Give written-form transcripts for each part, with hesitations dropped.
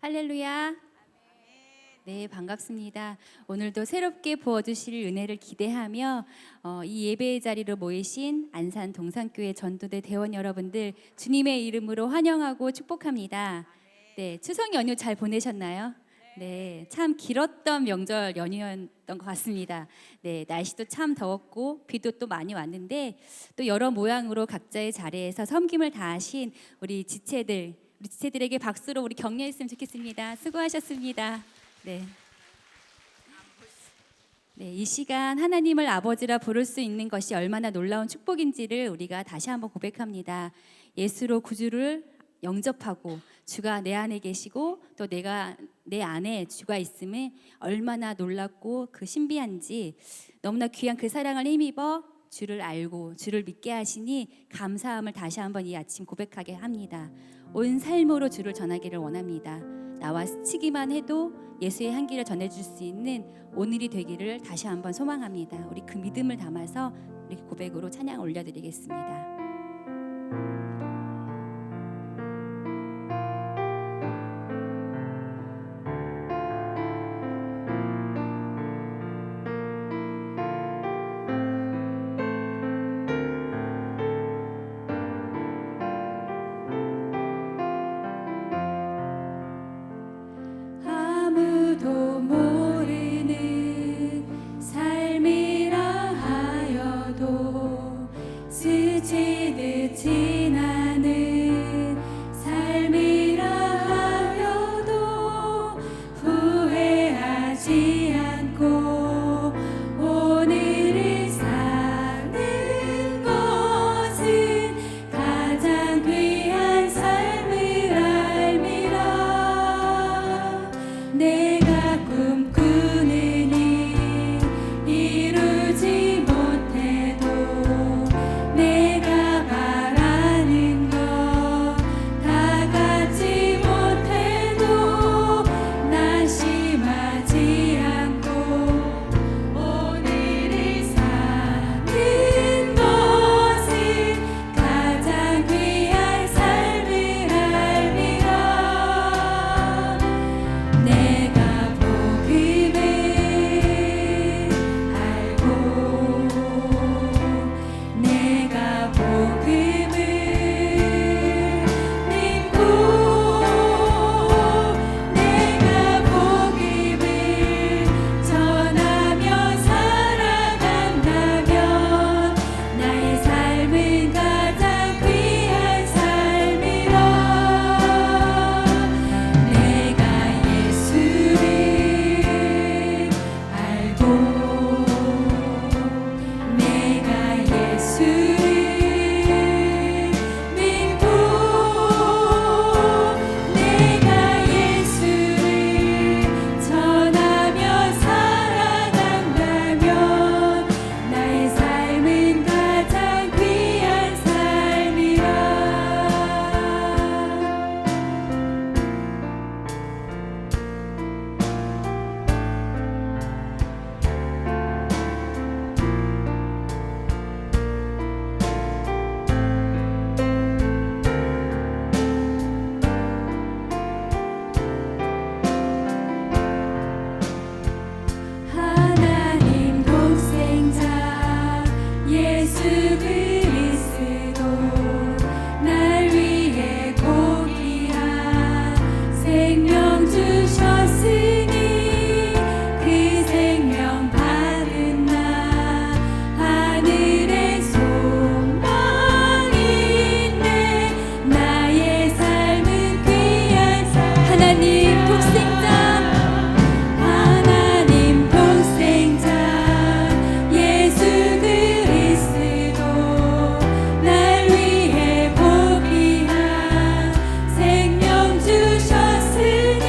할렐루야. 네, 반갑습니다. 오늘도 새롭게 부어주실 은혜를 기대하며 이 예배의 자리로 모이신 안산 동산교회 전도대 대원 여러분들 주님의 이름으로 환영하고 축복합니다. 네, 추석 연휴 잘 보내셨나요? 네, 참 길었던 명절 연휴였던 것 같습니다. 네, 날씨도 참 더웠고 비도 또 많이 왔는데 또 여러 모양으로 각자의 자리에서 섬김을 다하신 우리 지체들에게 박수로 우리 격려했으면 좋겠습니다. 수고하셨습니다. 네. 네, 이 시간 하나님을 아버지라 부를 수 있는 것이 얼마나 놀라운 축복인지를 우리가 다시 한번 고백합니다. 예수로 구주를 영접하고 주가 내 안에 계시고 또 내가 내 안에 주가 있음에 얼마나 놀랍고 그 신비한지 너무나 귀한 그 사랑을 힘입어 주를 알고 주를 믿게 하시니 감사함을 다시 한번 이 아침 고백하게 합니다. 온 삶으로 주를 전하기를 원합니다. 나와 스치기만 해도 예수의 향기를 전해줄 수 있는 오늘이 되기를 다시 한번 소망합니다. 우리 그 믿음을 담아서 우리 고백으로 찬양 올려드리겠습니다. 아무도 모르는 삶이라 하여도 스치듯 지나는 삶이라 하여도 후회하지 않고 오늘을 사는 것은 가장 귀한 삶을 알미라. 내가 꿈꾸는 일 이루지 못해도 내가 바라는 것 다 갖지 못해도 낙심하지 않고 오늘을 사는 것은 가장 귀한 삶을 알미라. 내가 복음을 알고 내가 복음을 믿고 내가 복음을 전하며 살아간다면 나의 삶은 가장 귀한 삶이라. 내가 예수를 알고 내가 예수를 믿고 내가 예수를 전하며 살아간다면 나의 삶은 가장 귀한 삶이라. 하나님 독생자 예수 그리스도 날 위해 고귀한 생명 주셨으니 그 생명 받은 나 하늘의 소망인데 나의 삶은 귀한 삶. 하나님 독생자 하나님 독생자 예수 그리스도 날 위해 복귀한 생명 주셨으니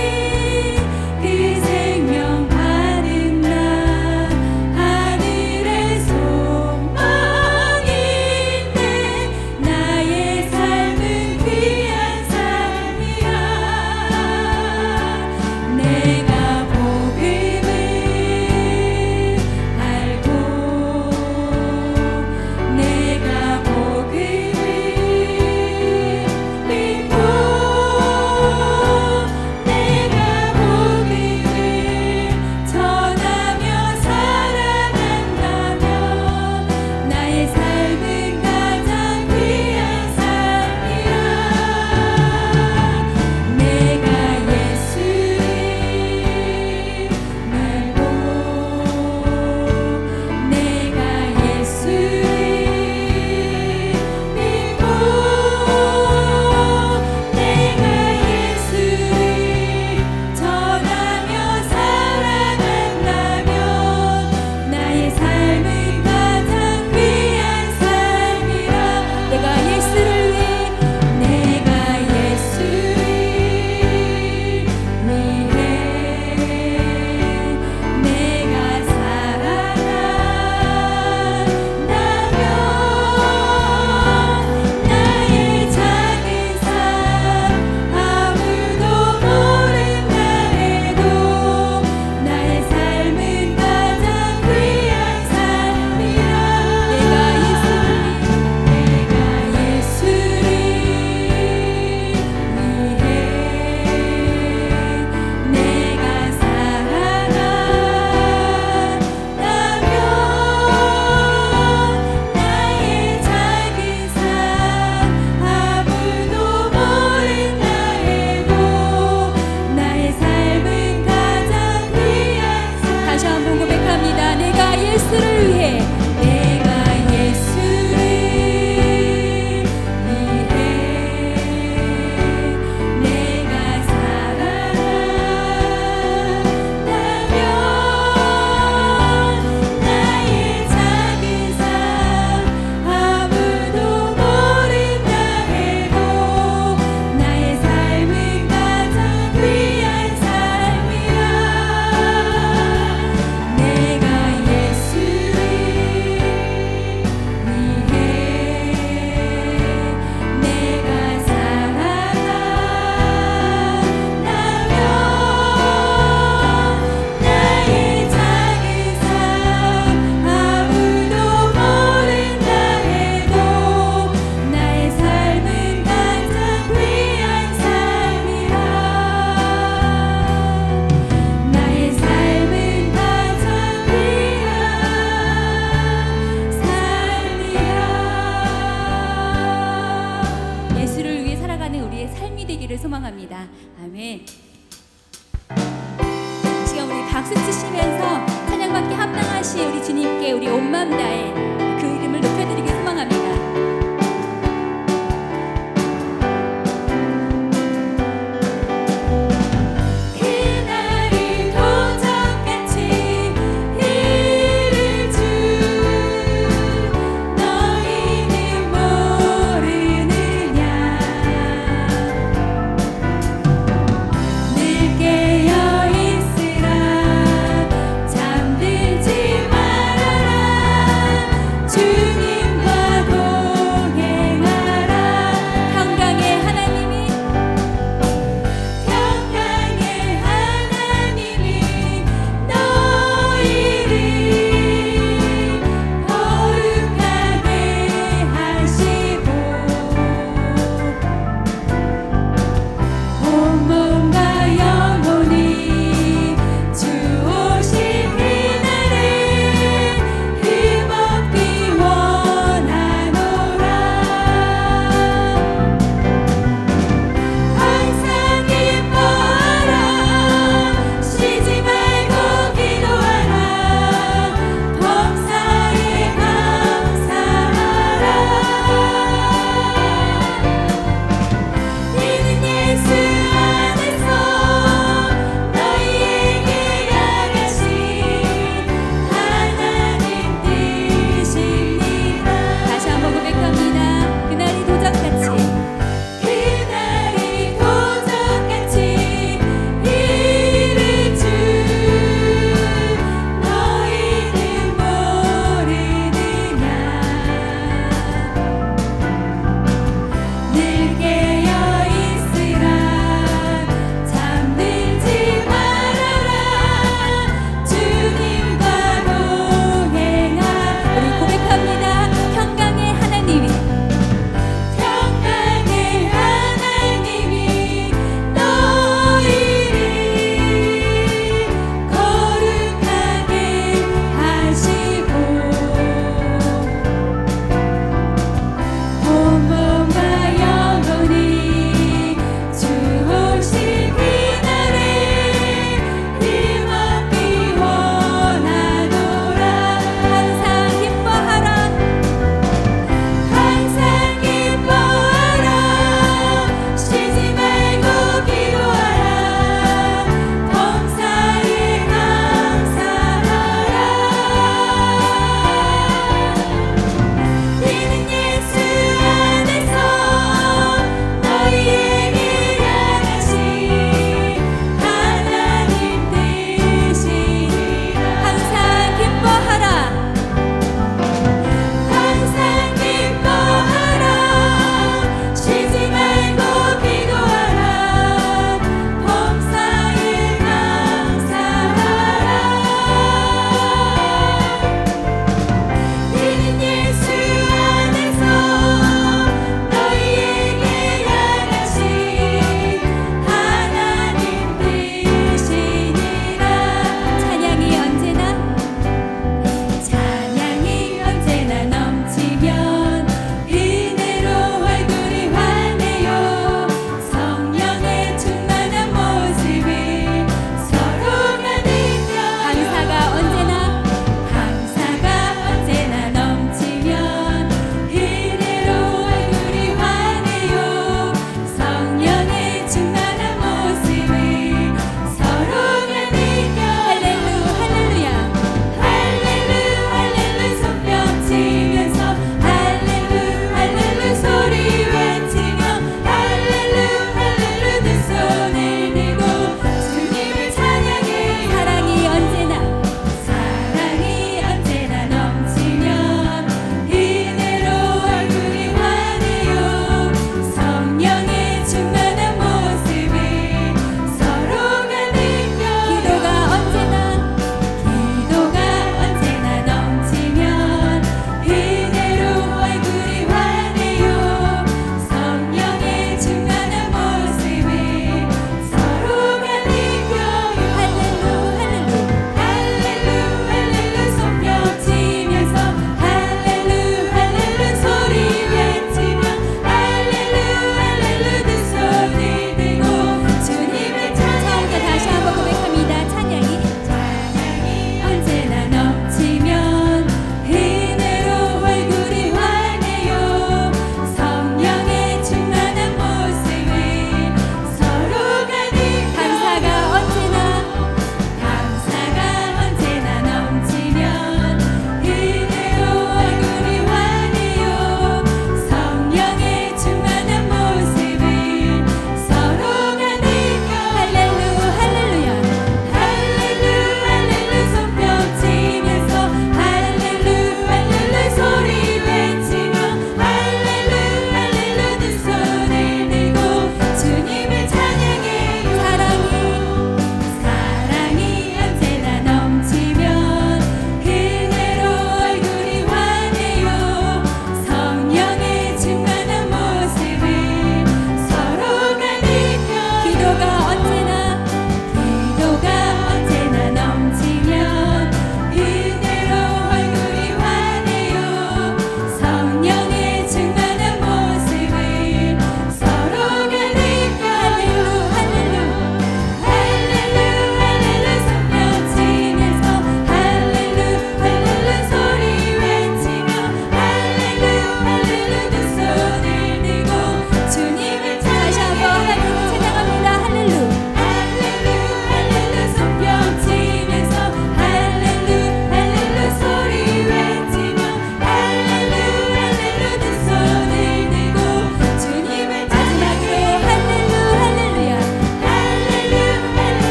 박수 치시면서 찬양받기 합당하신 우리 주님께 우리 온 마음 다해 그 이름을 높여드리길 소망합니다. 그날을 도적같이 이를 주 너희는 모르느냐 늘 깨어 있으라 잠들지 말아라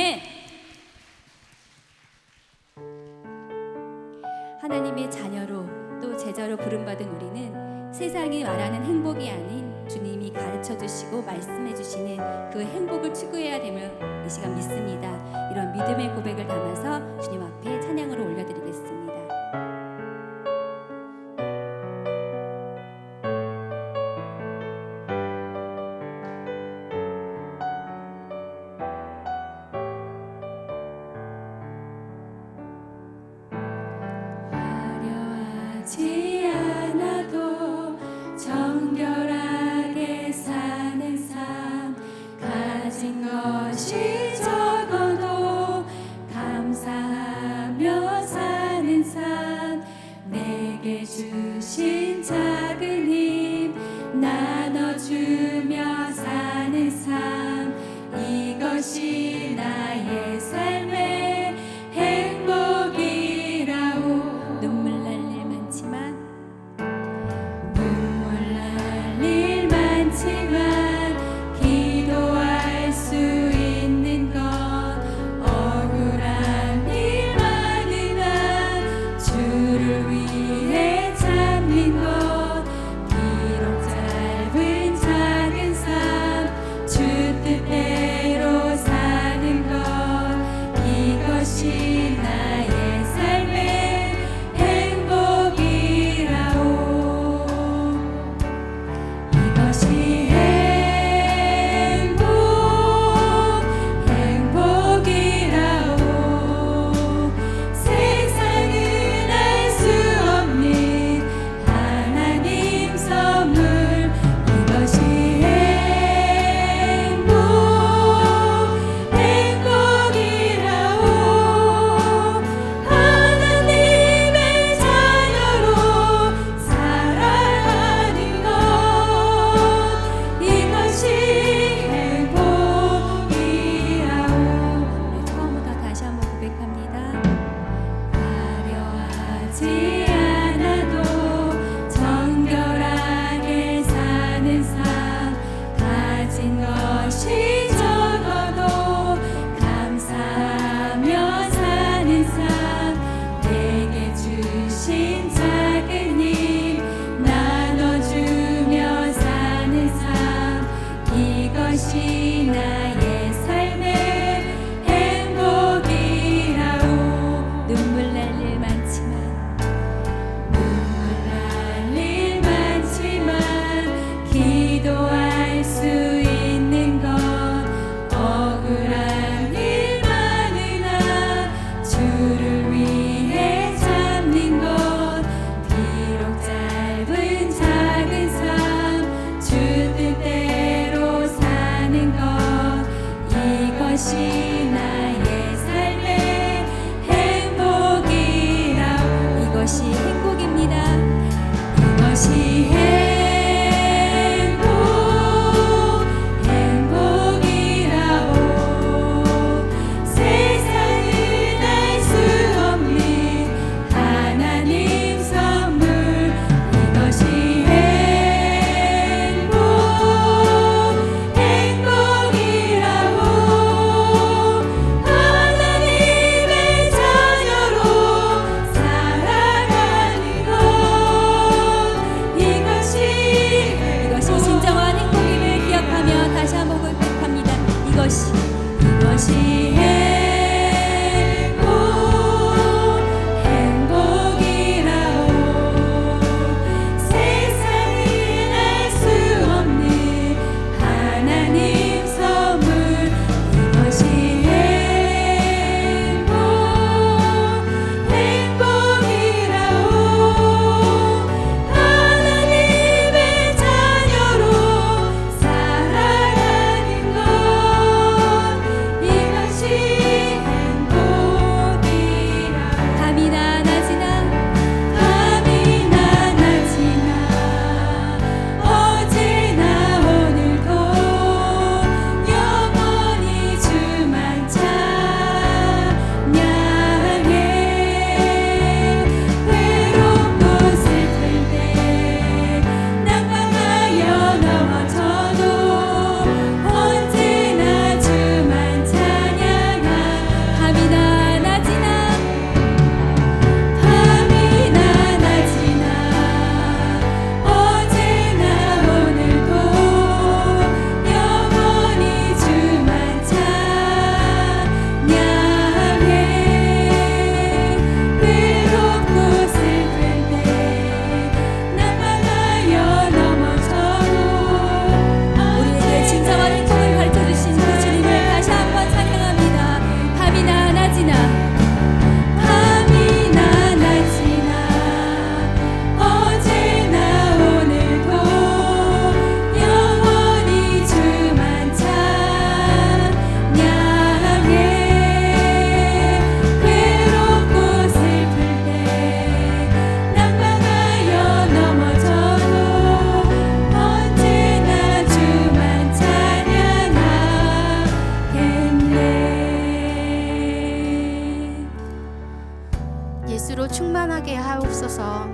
아멘. 하나님의 자녀로 또 제자로 부름받은 우리는 세상이 말하는 행복이 아닌 주님이 가르쳐 주시고 말씀해 주시는 그 행복을 추구해야 됨을 이 시간 믿습니다. 이런 믿음의 고백을 담아서 주님 앞에 찬양으로 올려드리겠습니다. 화려하지 않아도 정결하게 사는 삶, 가진 것이 적어도 감사하며 사는 삶, 내게 주신 작은 힘 나눠주며 사는 삶, 이것이 나의 삶의 행복이라오. 눈물 날 일 많지만 기도할 수 있는 것, 억울한 일 많으나 주를 위해 참는 것, 비록 짧은 작은 삶, 주 뜻대로 사는 것, 이것이 나의 삶의 행복이라오. 이것이 행복이라오. 세상은 알 수 없는 하나님 선물, 이것이 행복이라오. 하나님의 자녀로 살아가는 것, 이것이 행복이라오. 네, 처음부터 다시 한번 고백합니다. 화려하지 않아도 정결하게 사는 삶, 가진 것이 적어도 감사하며 사는 삶, 내게 주신 작은 힘 나눠주며 사는 삶, 이것이 나의 삶의 행복이라오. 눈물 날 일 많지만 기도할 수 있는 것, 억울한 일 많으나 주를 위해 참는 것, 비록 짧은 작은 삶, 주 뜻대로 사는 것, 이것이 나의 삶의 행복이라오. 이것이 행복입니다. 이것이 행복이라오. 세상은 알 수 없는 하나님 선물, 이것이 행복이라오. 예수로 충만하게 하옵소서.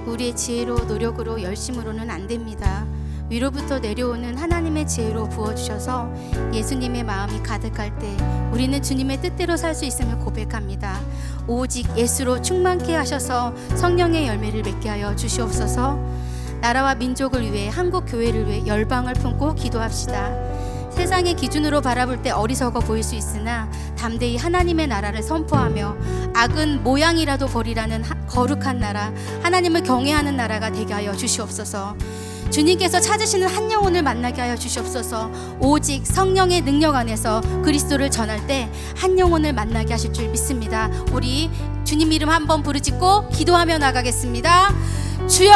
우리의 지혜로 노력으로 열심으로는 안 됩니다. 위로부터 내려오는 하나님의 지혜로 부어주셔서 예수님의 마음이 가득할 때 우리는 주님의 뜻대로 살 수 있음을 고백합니다. 오직 예수로 충만케 하셔서 성령의 열매를 맺게 하여 주시옵소서. 나라와 민족을 위해, 한국 교회를 위해 열방을 품고 기도합시다. 세상의 기준으로 바라볼 때 어리석어 보일 수 있으나 담대히 하나님의 나라를 선포하며 악은 모양이라도 버리라는 거룩한 나라, 하나님을 경외하는 나라가 되게 하여 주시옵소서. 주님께서 찾으시는 한 영혼을 만나게 하여 주시옵소서. 오직 성령의 능력 안에서 그리스도를 전할 때 한 영혼을 만나게 하실 줄 믿습니다. 우리 주님 이름 한번 부르짖고 기도하며 나가겠습니다. 주여!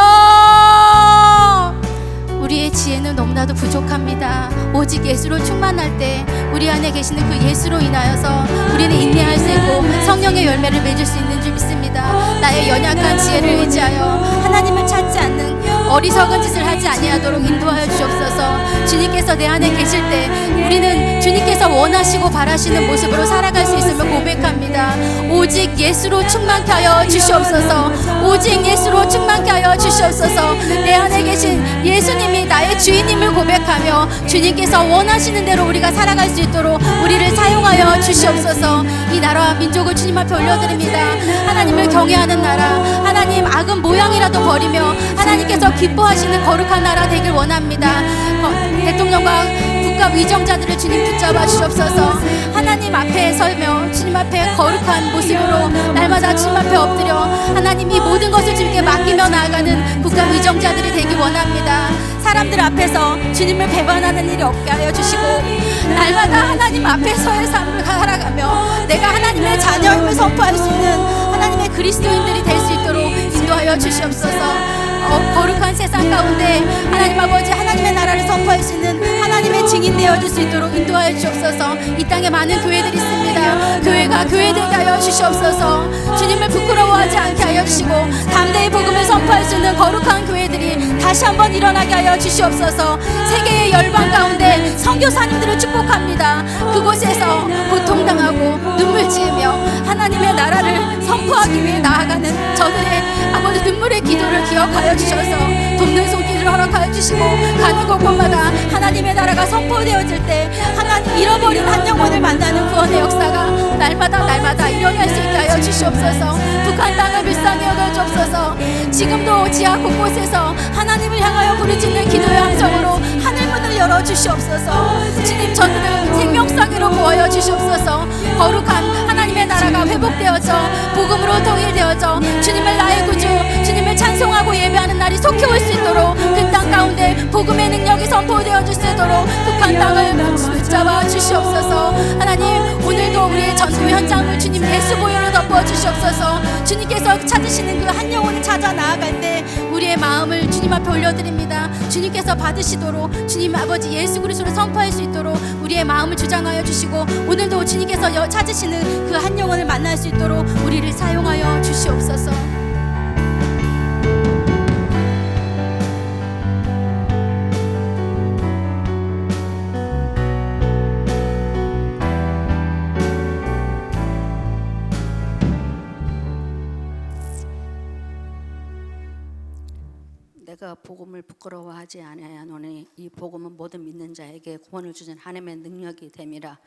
우리의 지혜는 너무나도 부족합니다. 오직 예수로 충만할 때 우리 안에 계시는 그 예수로 인하여서 우리는 인내할 수 있고 성령의 열매를 맺을 수 있는 줄 믿습니다. 나의 연약한 지혜를 의지하여 하나님을 찾지 않는 어리석은 짓을 하지 아니하도록 인도하여 주옵소서. 주님께서 내 안에 계실 때 우리는 주님께서 원하시고 바라시는 모습으로 살아갈 수 있음을 고백합니다. 오직 예수로 충만케 하여 주시옵소서. 오직 예수로 충만케 하여 주시옵소서. 내 안에 계신 예수님이 나의 주인님을 고백하며 주님께서 원하시는 대로 우리가 살아갈 수 있도록 우리를 사용하여 주시옵소서. 이 나라와 민족을 주님 앞에 올려드립니다. 하나님을 경외하는 나라, 하나님 악은 모양이라도 버리며 하나님께서 기뻐하시는 거룩한 나라 되길 원합니다. 대통령과 국가 위정자들을 주님 붙잡아 주옵소서. 하나님 앞에 서며 주님 앞에 거룩한 모습으로 날마다 주님 앞에 엎드려 하나님 이 모든 것을 주님께 맡기며 나아가는 국가 위정자들이 되길 원합니다. 사람들 앞에서 주님을 배반하는 일이 없게 하여 주시고 날마다 하나님 앞에서의 삶을 살아가며 내가 하나님의 자녀임을 선포할 수 있는 하나님의 그리스도인들이 될 수 있도록 인도하여 주시옵소서. 거룩한 세상 가운데 하나님 아버지 하나님의 나라를 선포할 수 있는 하나님의 증인 되어줄 수 있도록 인도하여 주옵소서. 이 땅에 많은 교회들이 있습니다. 교회가 교회되게 하여 주시옵소서. 주님을 부끄러워하지 않게 하여 주시고 담대히 복음을 선포할 수 있는 거룩한 교회들이 다시 한번 일어나게 하여 주시옵소서. 세계의 열방 가운데 선교사님들을 축복합니다. 그곳에서 고통당하고 눈물 지으며 하나님의 나라를 선포하기 위해 나아가는 저들의 아버지 눈물의 기도를 기억하여 주셔서 돕는 손길을 허락하여 주시고 가는 곳곳마다 하나님의 나라가 선포되어질 때 하나님 잃어버린 한 영혼을 만나는 구원의 역사가 날마다 일어날 수 있게 하여 주시옵소서. 북한 땅을 불쌍히 여겨 주옵소서. 지금도 지하 곳곳에서 하나님을 향하여 부르짖는 기도의 함성으로 하늘문을 열어 주시옵소서. 주님 저들을 생명상으로 모아여 주시옵소서. 거룩한 하나님의 나라가 회복되어져 복음으로 통일되어져 주님을 나의 구주, 주님을 찬송하고 예배하는 날이 속히 올 수 있도록 그 땅 가운데 복음의 능력이 선포되어질 수 있도록 북한 땅을 붙잡아 주시옵소서. 하나님 오늘도 우리의 전도 현장을 주님 예수 보혈로 덮어 주시옵소서. 주님께서 찾으시는 그 한 영혼을 찾아 나아갈 때 우리의 마음을 주님 앞에 올려드립니다. 주님께서 받으시도록 주님 아버지 예수 그리스도를 선포할 수 있도록 우리의 마음을 주장하여 주시고 오늘도 주님께서 찾으시는 그 한 영혼을 만날 수 있도록 우리를 사용하여 주시옵소서. 내가 복음을 부끄러워하지 아니하노니 이 복음은 모든 믿는 자에게 구원을 주는 하나님의 능력이 됨이라.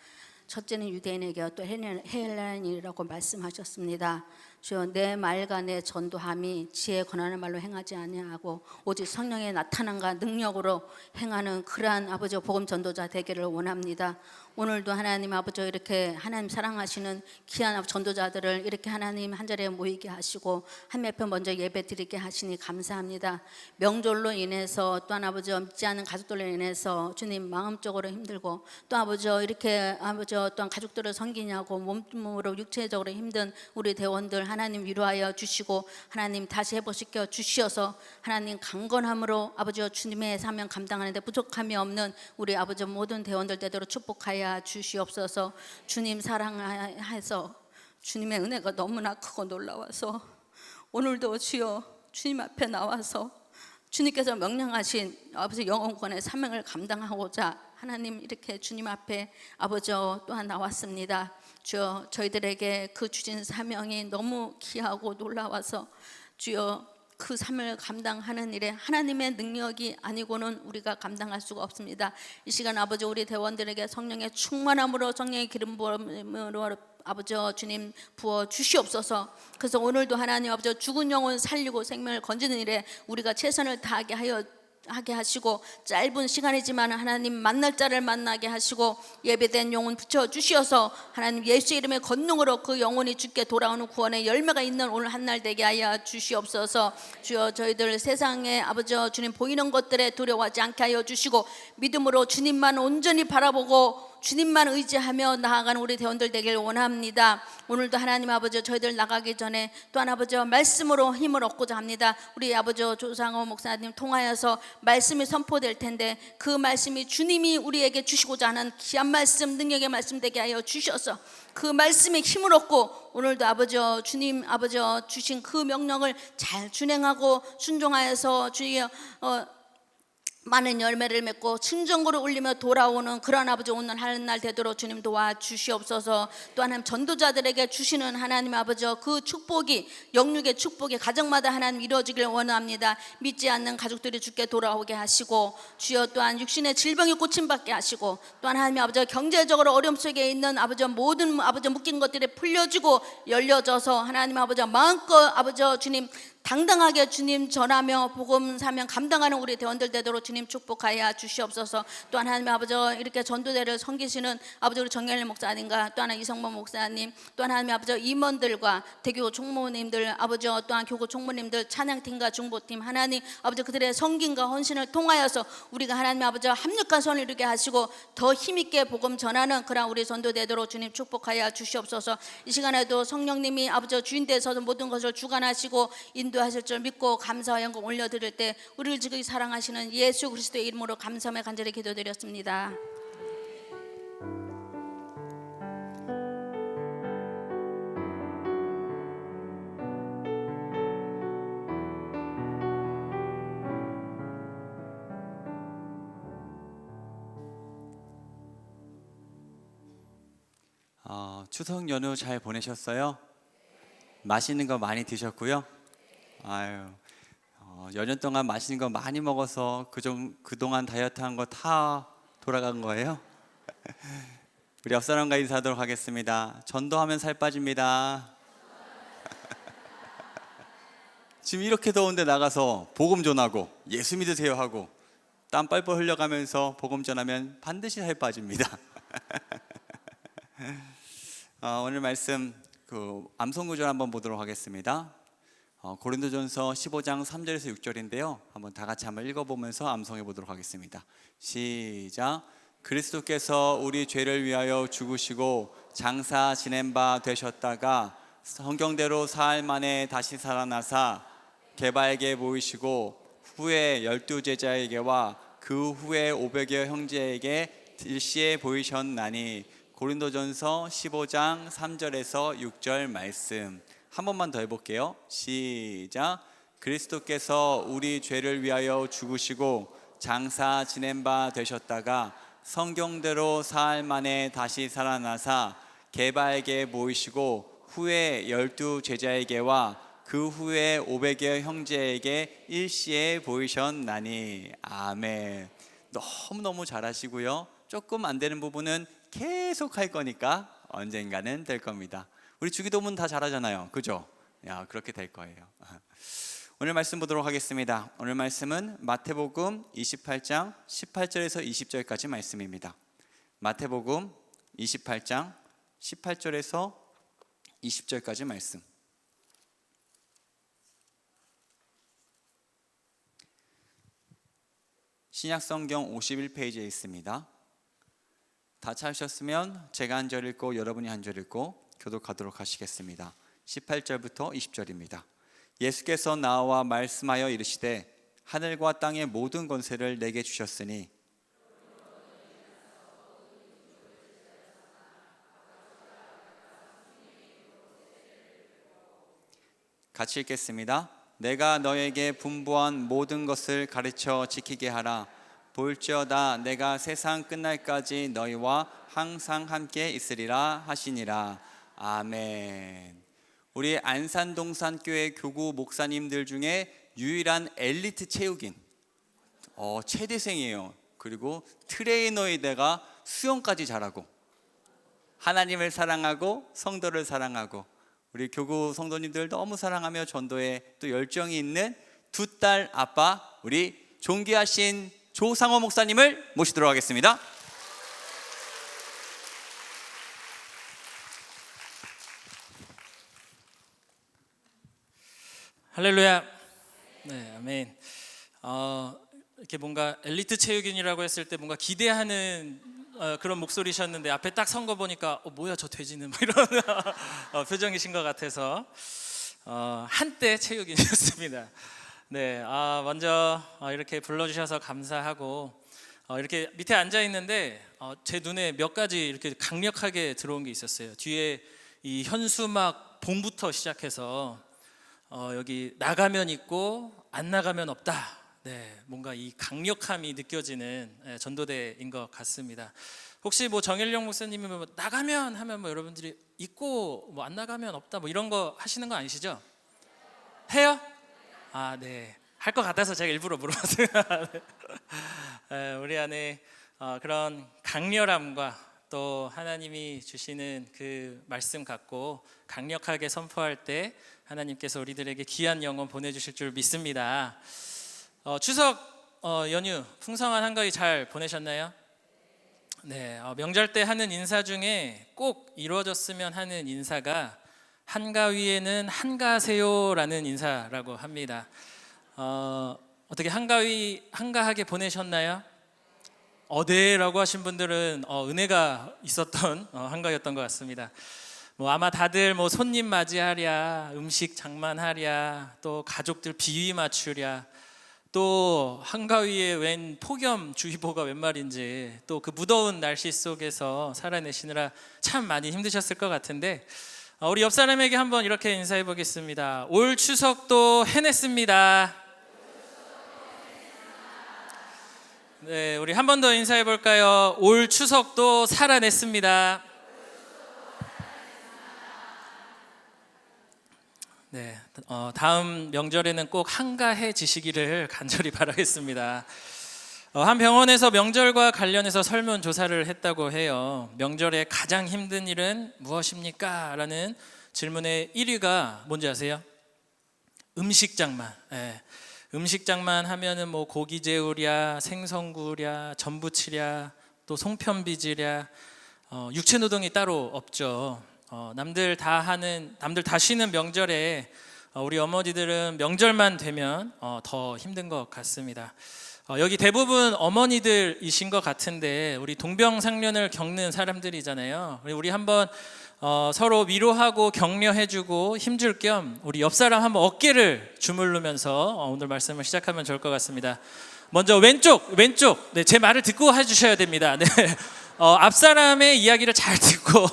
첫째는 유대인에게 또 헬라인이라고 말씀하셨습니다. 주여 내 말과 내 전도함이 지혜에 권하는 말로 행하지 아니하고 오직 성령의 나타남과 능력으로 행하는 그러한 아버지 복음 전도자 되기를 원합니다. 오늘도 하나님 아버지 이렇게 하나님 사랑하시는 귀한 전도자들을 이렇게 하나님 한자리에 모이게 하시고 한 몇 편 먼저 예배 드리게 하시니 감사합니다. 명절로 인해서 또한 아버지 믿지 않는 가족들로 인해서 주님 마음적으로 힘들고 또 아버지 이렇게 아버지 또한 가족들을 섬기냐고 몸으로 육체적으로 힘든 우리 대원들 하나님 위로하여 주시고 하나님 다시 회복시켜 주시어서 하나님 강건함으로 아버지 주님의 사명 감당하는데 부족함이 없는 우리 아버지 모든 대원들 대대로 축복하여 주시옵소서. 주님 사랑해서 주님의 은혜가 너무나 크고 놀라워서 오늘도 주여 주님 앞에 나와서 주님께서 명령하신 아버지 영혼권의 사명을 감당하고자 하나님 이렇게 주님 앞에 아버지 또한 나왔습니다. 주여 저희들에게 그 주신 사명이 너무 귀하고 놀라워서 주여 그 삶을 감당하는 일에 하나님의 능력이 아니고는 우리가 감당할 수가 없습니다. 이 시간 아버지 우리 대원들에게 성령의 충만함으로 성령의 기름 부음으로 아버지 주님 부어 주시옵소서. 그래서 오늘도 하나님 아버지 죽은 영혼 살리고 생명을 건지는 일에 우리가 최선을 다하게 하시고 짧은 시간이지만 하나님 만날 자를 만나게 하시고 예배된 영혼 붙여 주시어서 하나님 예수 이름의 권능으로 그 영혼이 주께 돌아오는 구원의 열매가 있는 오늘 한날 되게 하여 주시옵소서. 주여 저희들 세상에 아버지 주님 보이는 것들에 두려워하지 않게 하여 주시고 믿음으로 주님만 온전히 바라보고 주님만 의지하며 나아가는 우리 대원들 되길 원합니다. 오늘도 하나님 아버지 저희들 나가기 전에 또한 아버지 말씀으로 힘을 얻고자 합니다. 우리 아버지 조상호 목사님 통하여서 말씀이 선포될 텐데 그 말씀이 주님이 우리에게 주시고자 하는 귀한 말씀, 능력의 말씀 되게 하여 주셔서 그 말씀에 힘을 얻고 오늘도 아버지 주님 아버지 주신 그 명령을 잘 준행하고 순종하여서 주여 많은 열매를 맺고 순종으로 울리며 돌아오는 그런 아버지 오늘 하는 날 되도록 주님 도와주시옵소서. 또 하나님 전도자들에게 주시는 하나님 아버지 그 축복이 영육의 축복이 가정마다 하나님 이루어지길 원합니다. 믿지 않는 가족들이 주께 돌아오게 하시고 주여 또한 육신의 질병이 고침받게 하시고 또한 하나님 아버지 경제적으로 어려움 속에 있는 아버지 모든 아버지 묶인 것들이 풀려지고 열려져서 하나님 아버지 마음껏 아버지 주님 당당하게 주님 전하며 복음 사명 감당하는 우리 대원들 되도록 주님 축복하여 주시옵소서. 또 하나님 아버지 이렇게 전도대를 섬기시는 아버지 우리 정열일 목사님과 또 하나 이성범 목사님 또 하나님 아버지 임원들과 대교 총무님들 아버지 또한 교구 총무님들 찬양팀과 중보팀 하나님 아버지 그들의 성김과 헌신을 통하여서 우리가 하나님 아버지 합력한 손을 이루게 하시고 더 힘있게 복음 전하는 그런 우리 전도 되도록 주님 축복하여 주시옵소서. 이 시간에도 성령님이 아버지 주인 되셔서 모든 것을 주관하시고 인도하실 줄 믿고 감사와 영광 올려드릴 때 우리를 지극히 사랑하시는 예수 그리스도의 이름으로 감사하며 간절히 기도드렸습니다. 추석 연휴 잘 보내셨어요? 맛있는 거 많이 드셨고요. 연휴 동안 맛있는 거 많이 먹어서 그동안 다이어트한 거 다 돌아간 거예요? 우리 옆 사람과 인사하도록 하겠습니다. 전도하면 살 빠집니다. 지금 이렇게 더운데 나가서 복음 전하고 예수 믿으세요 하고 땀 뻘뻘 흘려가면서 복음 전하면 반드시 살 빠집니다. 오늘 말씀 암송구절 한번 보도록 하겠습니다. 고린도전서 15장 3절에서 6절인데요. 한번 다 같이 한번 읽어보면서 암송해 보도록 하겠습니다. 시작. 그리스도께서 우리 죄를 위하여 죽으시고 장사 지낸 바 되셨다가 성경대로 사흘 만에 다시 살아나사 게바에게 보이시고 후에 12제자에게와 그 후에 500여 형제에게 일시에 보이셨나니. 고린도전서 15장 3절에서 6절 말씀 한 번만 더 해볼게요. 시작. 그리스도께서 우리 죄를 위하여 죽으시고 장사 지낸 바 되셨다가 성경대로 사흘 만에 다시 살아나사 게바에게 보이시고 후에 12제자에게와 그 후에 500여 형제에게 일시에 보이셨나니. 아멘. 너무너무 잘하시고요. 조금 안 되는 부분은 계속 할 거니까 언젠가는 될 겁니다. 우리 주기도문 다 잘하잖아요. 그죠? 그렇게 될 거예요. 오늘 말씀 보도록 하겠습니다. 오늘 말씀은 마태복음 28장 18절에서 20절까지 말씀입니다. 마태복음 28장 18절에서 20절까지 말씀. 신약성경 51페이지에 있습니다. 다 찾으셨으면 제가 한 절 읽고 여러분이 한 절 읽고 교독하도록 하시겠습니다. 18절부터 20절입니다. 예수께서 나와 말씀하여 이르시되 하늘과 땅의 모든 권세를 내게 주셨으니 같이 읽겠습니다. 내가 너에게 분부한 모든 것을 가르쳐 지키게 하라. 볼지어다 내가 세상 끝날까지 너희와 항상 함께 있으리라 하시니라. 아멘. 우리 안산동산교회 교구 목사님들 중에 유일한 엘리트 체육인, 최대생이에요. 그리고 트레이너에다가 수영까지 잘하고 하나님을 사랑하고 성도를 사랑하고 우리 교구 성도님들 너무 사랑하며 전도에 또 열정이 있는 두 딸 아빠 우리 존귀하신 조상호 목사님을 모시도록 하겠습니다. 할렐루야. 네, 아멘. 이렇게 뭔가 엘리트 체육인이라고 했을 때 뭔가 기대하는 그런 목소리셨는데 앞에 딱 선 거 보니까 뭐야 저 돼지는 뭐 이런 표정이신 것 같아서 한때 체육인이었습니다. 네, 먼저 이렇게 불러주셔서 감사하고 이렇게 밑에 앉아 있는데 제 눈에 몇 가지 이렇게 강력하게 들어온 게 있었어요. 뒤에 이 현수막 봉부터 시작해서 여기 나가면 있고 안 나가면 없다. 네, 뭔가 이 강력함이 느껴지는 전도대인 것 같습니다. 혹시 뭐 정일용 목사님이 뭐 나가면 하면 뭐 여러분들이 있고 뭐 안 나가면 없다 뭐 이런 거 하시는 거 아니시죠? 해요? 네, 할 것 같아서 제가 일부러 물어봤습니다. 우리 안에 그런 강렬함과 또 하나님이 주시는 그 말씀 갖고 강력하게 선포할 때 하나님께서 우리들에게 귀한 영혼 보내주실 줄 믿습니다. 추석 연휴 풍성한 한가위 잘 보내셨나요? 네, 명절 때 하는 인사 중에 꼭 이루어졌으면 하는 인사가 한가위에는 한가하세요라는 인사라고 합니다. 어떻게 한가위 한가하게 보내셨나요? 네라고 하신 분들은 은혜가 있었던 한가위였던 것 같습니다. 뭐 아마 다들 뭐 손님 맞이하랴, 음식 장만하랴, 또 가족들 비위 맞추랴, 또 한가위에 웬 폭염주의보가 웬 말인지 또 그 무더운 날씨 속에서 살아내시느라 참 많이 힘드셨을 것 같은데 우리 옆 사람에게 한번 이렇게 인사해 보겠습니다. 올 추석도 해냈습니다. 네, 우리 한 번 더 인사해 볼까요? 올 추석도 살아냈습니다. 네, 다음 명절에는 꼭 한가해지시기를 간절히 바라겠습니다. 한 병원에서 명절과 관련해서 설문조사를 했다고 해요. 명절에 가장 힘든 일은 무엇입니까? 라는 질문의 1위가 뭔지 아세요? 음식장만. 네. 음식장만 하면은 뭐 고기 재우랴, 생선구랴, 전부치랴, 또 송편비지랴, 육체노동이 따로 없죠. 남들 다 쉬는 명절에 우리 어머니들은 명절만 되면 더 힘든 것 같습니다. 여기 대부분 어머니들이신 것 같은데 우리 동병상련을 겪는 사람들이잖아요. 우리 한번 서로 위로하고 격려해주고 힘줄 겸 우리 옆 사람 한번 어깨를 주물르면서 오늘 말씀을 시작하면 좋을 것 같습니다. 먼저 왼쪽, 네, 제 말을 듣고 해주셔야 됩니다. 네. 앞 사람의 이야기를 잘 듣고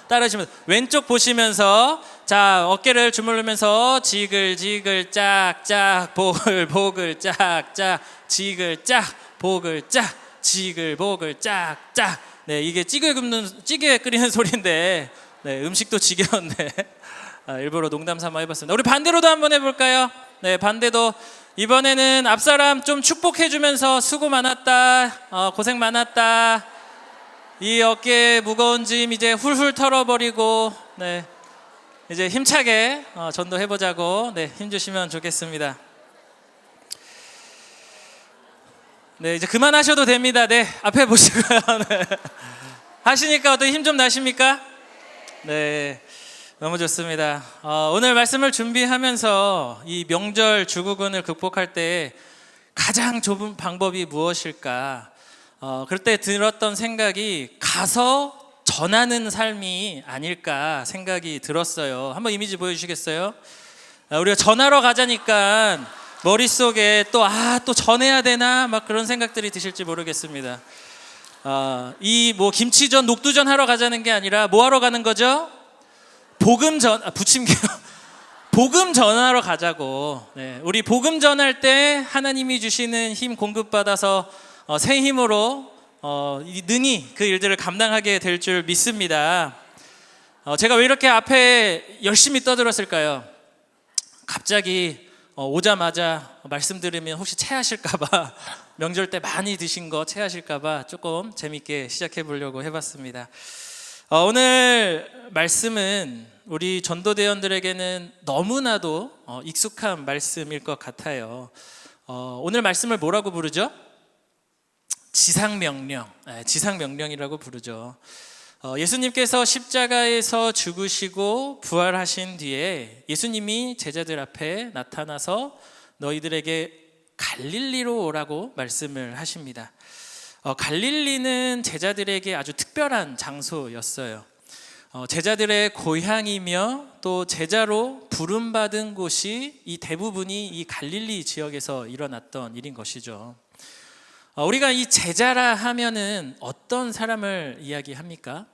따라하시면 왼쪽 보시면서 자 어깨를 주물르면서 지글지글 짝짝 보글보글 짝짝 지글짝 보글짝 지글보글 짝짝. 네, 이게 찌개 끓이는 소리인데 네, 음식도 지겨운데 일부러 농담 삼아 해봤습니다. 우리 반대로도 한번 해볼까요? 네, 반대도 이번에는 앞사람 좀 축복해주면서 수고 많았다, 고생 많았다, 이 어깨에 무거운 짐 이제 훌훌 털어버리고 네, 이제 힘차게 전도해보자고 네, 힘주시면 좋겠습니다. 네, 이제 그만하셔도 됩니다. 네, 앞에 보시고요. 네. 하시니까 어떻게 힘 좀 나십니까? 네, 너무 좋습니다. 오늘 말씀을 준비하면서 이 명절 주구근을 극복할 때 가장 좁은 방법이 무엇일까? 그럴 때 들었던 생각이 가서 전하는 삶이 아닐까 생각이 들었어요. 한번 이미지 보여주시겠어요? 우리가 전하러 가자니까 머릿속에 또 전해야 되나 막 그런 생각들이 드실지 모르겠습니다. 이 뭐 김치전, 녹두전 하러 가자는 게 아니라 뭐 하러 가는 거죠? 복음 전하러 가자고. 네, 우리 복음 전할 때 하나님이 주시는 힘 공급받아서 새 힘으로 능히 그 일들을 감당하게 될 줄 믿습니다. 제가 왜 이렇게 앞에 열심히 떠들었을까요? 갑자기 오자마자 말씀 들으면 혹시 체하실까봐 명절 때 많이 드신 거 체하실까봐 조금 재밌게 시작해 보려고 해봤습니다. 오늘 말씀은 우리 전도대원들에게는 너무나도 익숙한 말씀일 것 같아요. 오늘 말씀을 뭐라고 부르죠? 지상명령, 지상명령이라고 부르죠. 예수님께서 십자가에서 죽으시고 부활하신 뒤에 예수님이 제자들 앞에 나타나서 너희들에게 갈릴리로 오라고 말씀을 하십니다. 갈릴리는 제자들에게 아주 특별한 장소였어요. 제자들의 고향이며 또 제자로 부름받은 곳이 이 대부분이 이 갈릴리 지역에서 일어났던 일인 것이죠. 우리가 이 제자라 하면은 어떤 사람을 이야기합니까?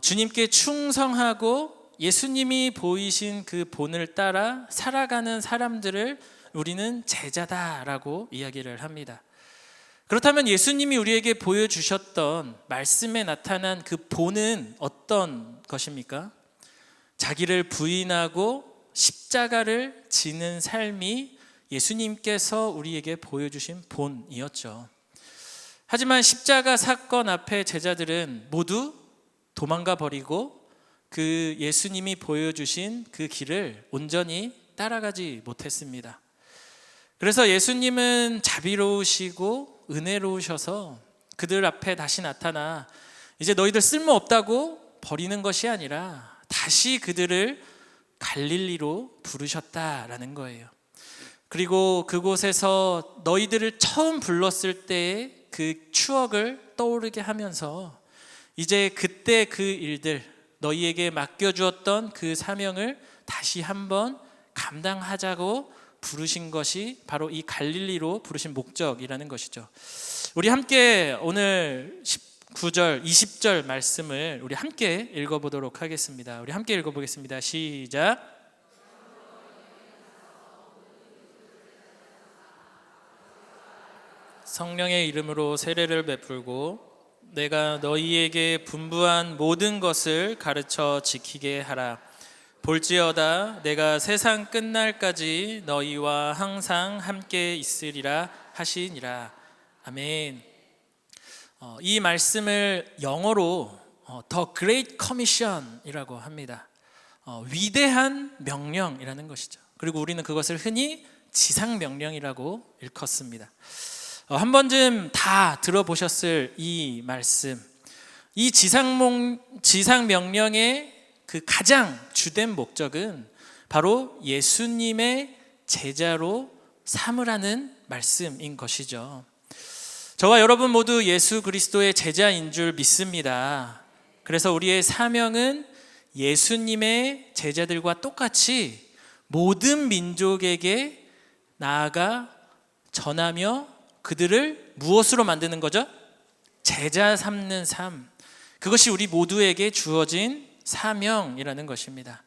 주님께 충성하고 예수님이 보이신 그 본을 따라 살아가는 사람들을 우리는 제자다라고 이야기를 합니다. 그렇다면 예수님이 우리에게 보여주셨던 말씀에 나타난 그 본은 어떤 것입니까? 자기를 부인하고 십자가를 지는 삶이 예수님께서 우리에게 보여주신 본이었죠. 하지만 십자가 사건 앞에 제자들은 모두 도망가 버리고 그 예수님이 보여주신 그 길을 온전히 따라가지 못했습니다. 그래서 예수님은 자비로우시고 은혜로우셔서 그들 앞에 다시 나타나 이제 너희들 쓸모없다고 버리는 것이 아니라 다시 그들을 갈릴리로 부르셨다라는 거예요. 그리고 그곳에서 너희들을 처음 불렀을 때의 그 추억을 떠오르게 하면서 이제 그때 그 일들, 너희에게 맡겨주었던 그 사명을 다시 한번 감당하자고 부르신 것이 바로 이 갈릴리로 부르신 목적이라는 것이죠. 우리 함께 오늘 19절, 20절 말씀을 우리 함께 읽어보도록 하겠습니다. 우리 함께 읽어보겠습니다. 시작. 성령의 이름으로 세례를 베풀고 내가 너희에게 분부한 모든 것을 가르쳐 지키게 하라. 볼지어다 내가 세상 끝날까지 너희와 항상 함께 있으리라 하시니라. 아멘. 이 말씀을 영어로 The Great Commission이라고 합니다. 위대한 명령이라는 것이죠. 그리고 우리는 그것을 흔히 지상명령이라고 일컫습니다. 한 번쯤 다 들어보셨을 이 말씀, 이 지상명령의 그 가장 주된 목적은 바로 예수님의 제자로 삼으라는 말씀인 것이죠. 저와 여러분 모두 예수 그리스도의 제자인 줄 믿습니다. 그래서 우리의 사명은 예수님의 제자들과 똑같이 모든 민족에게 나아가 전하며 그들을 무엇으로 만드는 거죠? 제자 삼는 삶. 그것이 우리 모두에게 주어진 사명이라는 것입니다.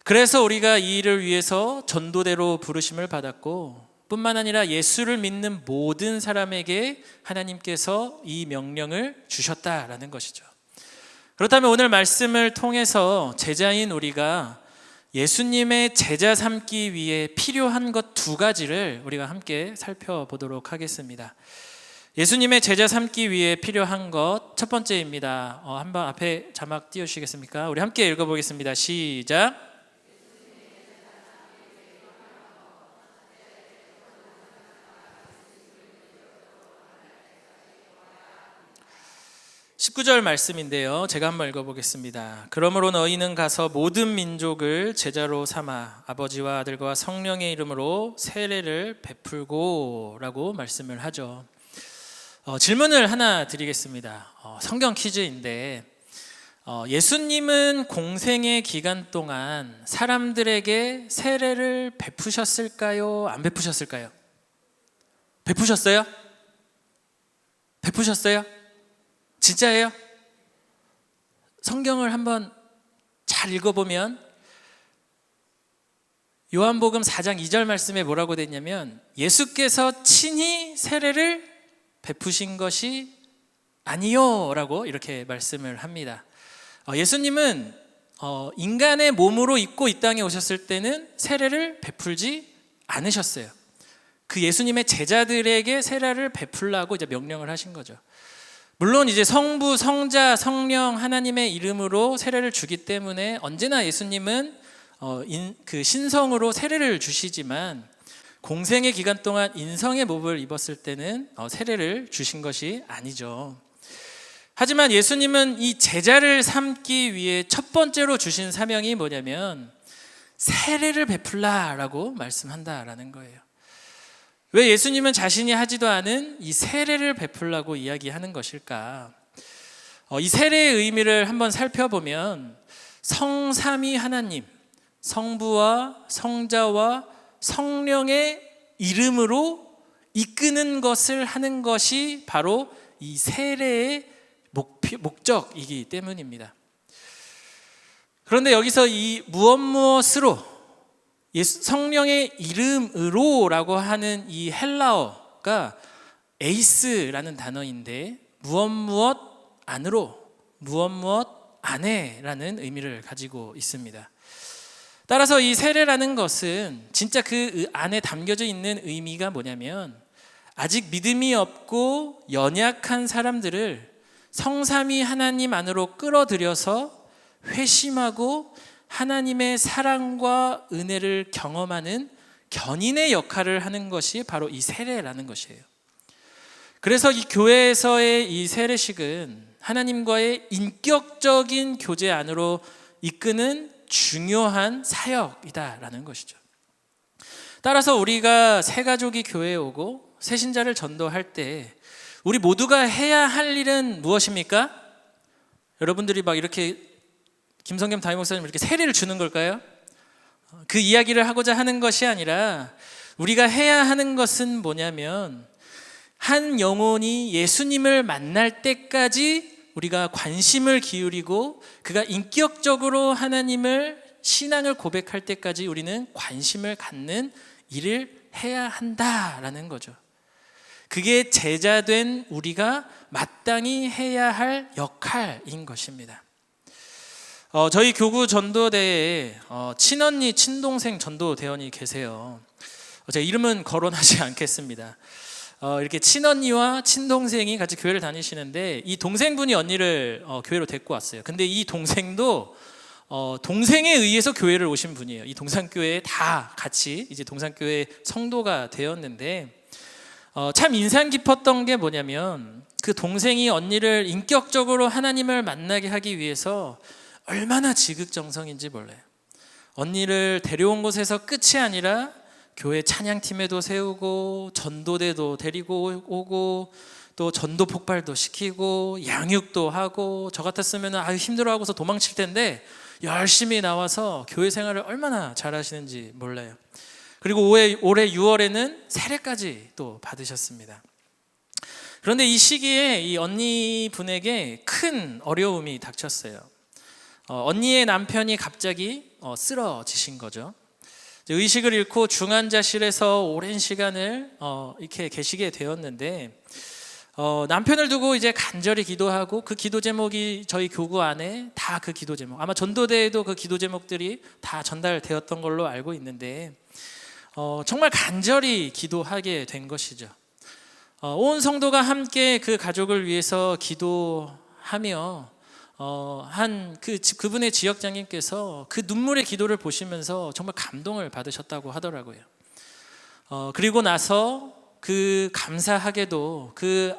그래서 우리가 이 일을 위해서 전도대로 부르심을 받았고 뿐만 아니라 예수를 믿는 모든 사람에게 하나님께서 이 명령을 주셨다라는 것이죠. 그렇다면 오늘 말씀을 통해서 제자인 우리가 예수님의 제자 삼기 위해 필요한 것 두 가지를 우리가 함께 살펴보도록 하겠습니다. 예수님의 제자 삼기 위해 필요한 것 첫 번째입니다. 한번 앞에 자막 띄워주시겠습니까? 우리 함께 읽어보겠습니다. 시작. 19절 말씀인데요. 제가 한번 읽어보겠습니다. 그러므로 너희는 가서 모든 민족을 제자로 삼아 아버지와 아들과 성령의 이름으로 세례를 베풀고 라고 말씀을 하죠. 질문을 하나 드리겠습니다. 성경 퀴즈인데 예수님은 공생의 기간 동안 사람들에게 세례를 베푸셨을까요? 안 베푸셨을까요? 베푸셨어요? 베푸셨어요? 진짜예요? 성경을 한번 잘 읽어보면 요한복음 4장 2절 말씀에 뭐라고 됐냐면 예수께서 친히 세례를 베푸신 것이 아니요라고 이렇게 말씀을 합니다. 예수님은 인간의 몸으로 입고 이 땅에 오셨을 때는 세례를 베풀지 않으셨어요. 그 예수님의 제자들에게 세례를 베풀라고 이제 명령을 하신 거죠. 물론 이제 성부, 성자, 성령 하나님의 이름으로 세례를 주기 때문에 언제나 예수님은 그 신성으로 세례를 주시지만 공생의 기간 동안 인성의 몸을 입었을 때는 세례를 주신 것이 아니죠. 하지만 예수님은 이 제자를 삼기 위해 첫 번째로 주신 사명이 뭐냐면 세례를 베풀라라고 말씀한다라는 거예요. 왜 예수님은 자신이 하지도 않은 이 세례를 베풀라고 이야기하는 것일까? 이 세례의 의미를 한번 살펴보면 성삼위 하나님, 성부와 성자와 성령의 이름으로 이끄는 것을 하는 것이 바로 이 세례의 목적이기 때문입니다. 그런데 여기서 이 무엇으로 성령의 이름으로라고 하는 이 헬라어가 에이스라는 단어인데 무엇 안으로 무엇 안에라는 의미를 가지고 있습니다. 따라서 이 세례라는 것은 진짜 그 안에 담겨져 있는 의미가 뭐냐면 아직 믿음이 없고 연약한 사람들을 성삼위 하나님 안으로 끌어들여서 회심하고 하나님의 사랑과 은혜를 경험하는 견인의 역할을 하는 것이 바로 이 세례라는 것이에요. 그래서 이 교회에서의 이 세례식은 하나님과의 인격적인 교제 안으로 이끄는 중요한 사역이다라는 것이죠. 따라서 우리가 새 가족이 교회에 오고 새 신자를 전도할 때 우리 모두가 해야 할 일은 무엇입니까? 여러분들이 막 이렇게 김성겸 담임 목사님 이렇게 세례를 주는 걸까요? 그 이야기를 하고자 하는 것이 아니라 우리가 해야 하는 것은 뭐냐면 한 영혼이 예수님을 만날 때까지 우리가 관심을 기울이고 그가 인격적으로 하나님을 신앙을 고백할 때까지 우리는 관심을 갖는 일을 해야 한다라는 거죠. 그게 제자된 우리가 마땅히 해야 할 역할인 것입니다. 저희 교구 전도대에 친언니, 친동생 전도대원이 계세요. 제 이름은 거론하지 않겠습니다. 이렇게 친언니와 친동생이 같이 교회를 다니시는데 이 동생분이 언니를 교회로 데리고 왔어요. 근데 이 동생도 동생에 의해서 교회를 오신 분이에요. 이 동산교회에 다 같이 이제 동산교회 성도가 되었는데 참 인상 깊었던 게 뭐냐면 그 동생이 언니를 인격적으로 하나님을 만나게 하기 위해서 얼마나 지극정성인지 몰라요. 언니를 데려온 곳에서 끝이 아니라 교회 찬양팀에도 세우고 전도대도 데리고 오고 또 전도 폭발도 시키고 양육도 하고 저 같았으면 아유 힘들어하고서 도망칠 텐데 열심히 나와서 교회 생활을 얼마나 잘하시는지 몰라요. 그리고 올해 6월에는 세례까지 또 받으셨습니다. 그런데 이 시기에 이 언니 분에게 큰 어려움이 닥쳤어요. 언니의 남편이 갑자기 쓰러지신 거죠. 의식을 잃고 중환자실에서 오랜 시간을 이렇게 계시게 되었는데 남편을 두고 이제 간절히 기도하고 그 기도 제목이 저희 교구 안에 다 그 기도 제목, 아마 전도대에도 그 기도 제목들이 다 전달되었던 걸로 알고 있는데 정말 간절히 기도하게 된 것이죠. 온 성도가 함께 그 가족을 위해서 기도하며 그분의 지역장님께서 그 눈물의 기도를 보시면서 정말 감동을 받으셨다고 하더라고요. 그리고 나서 그 감사하게도 그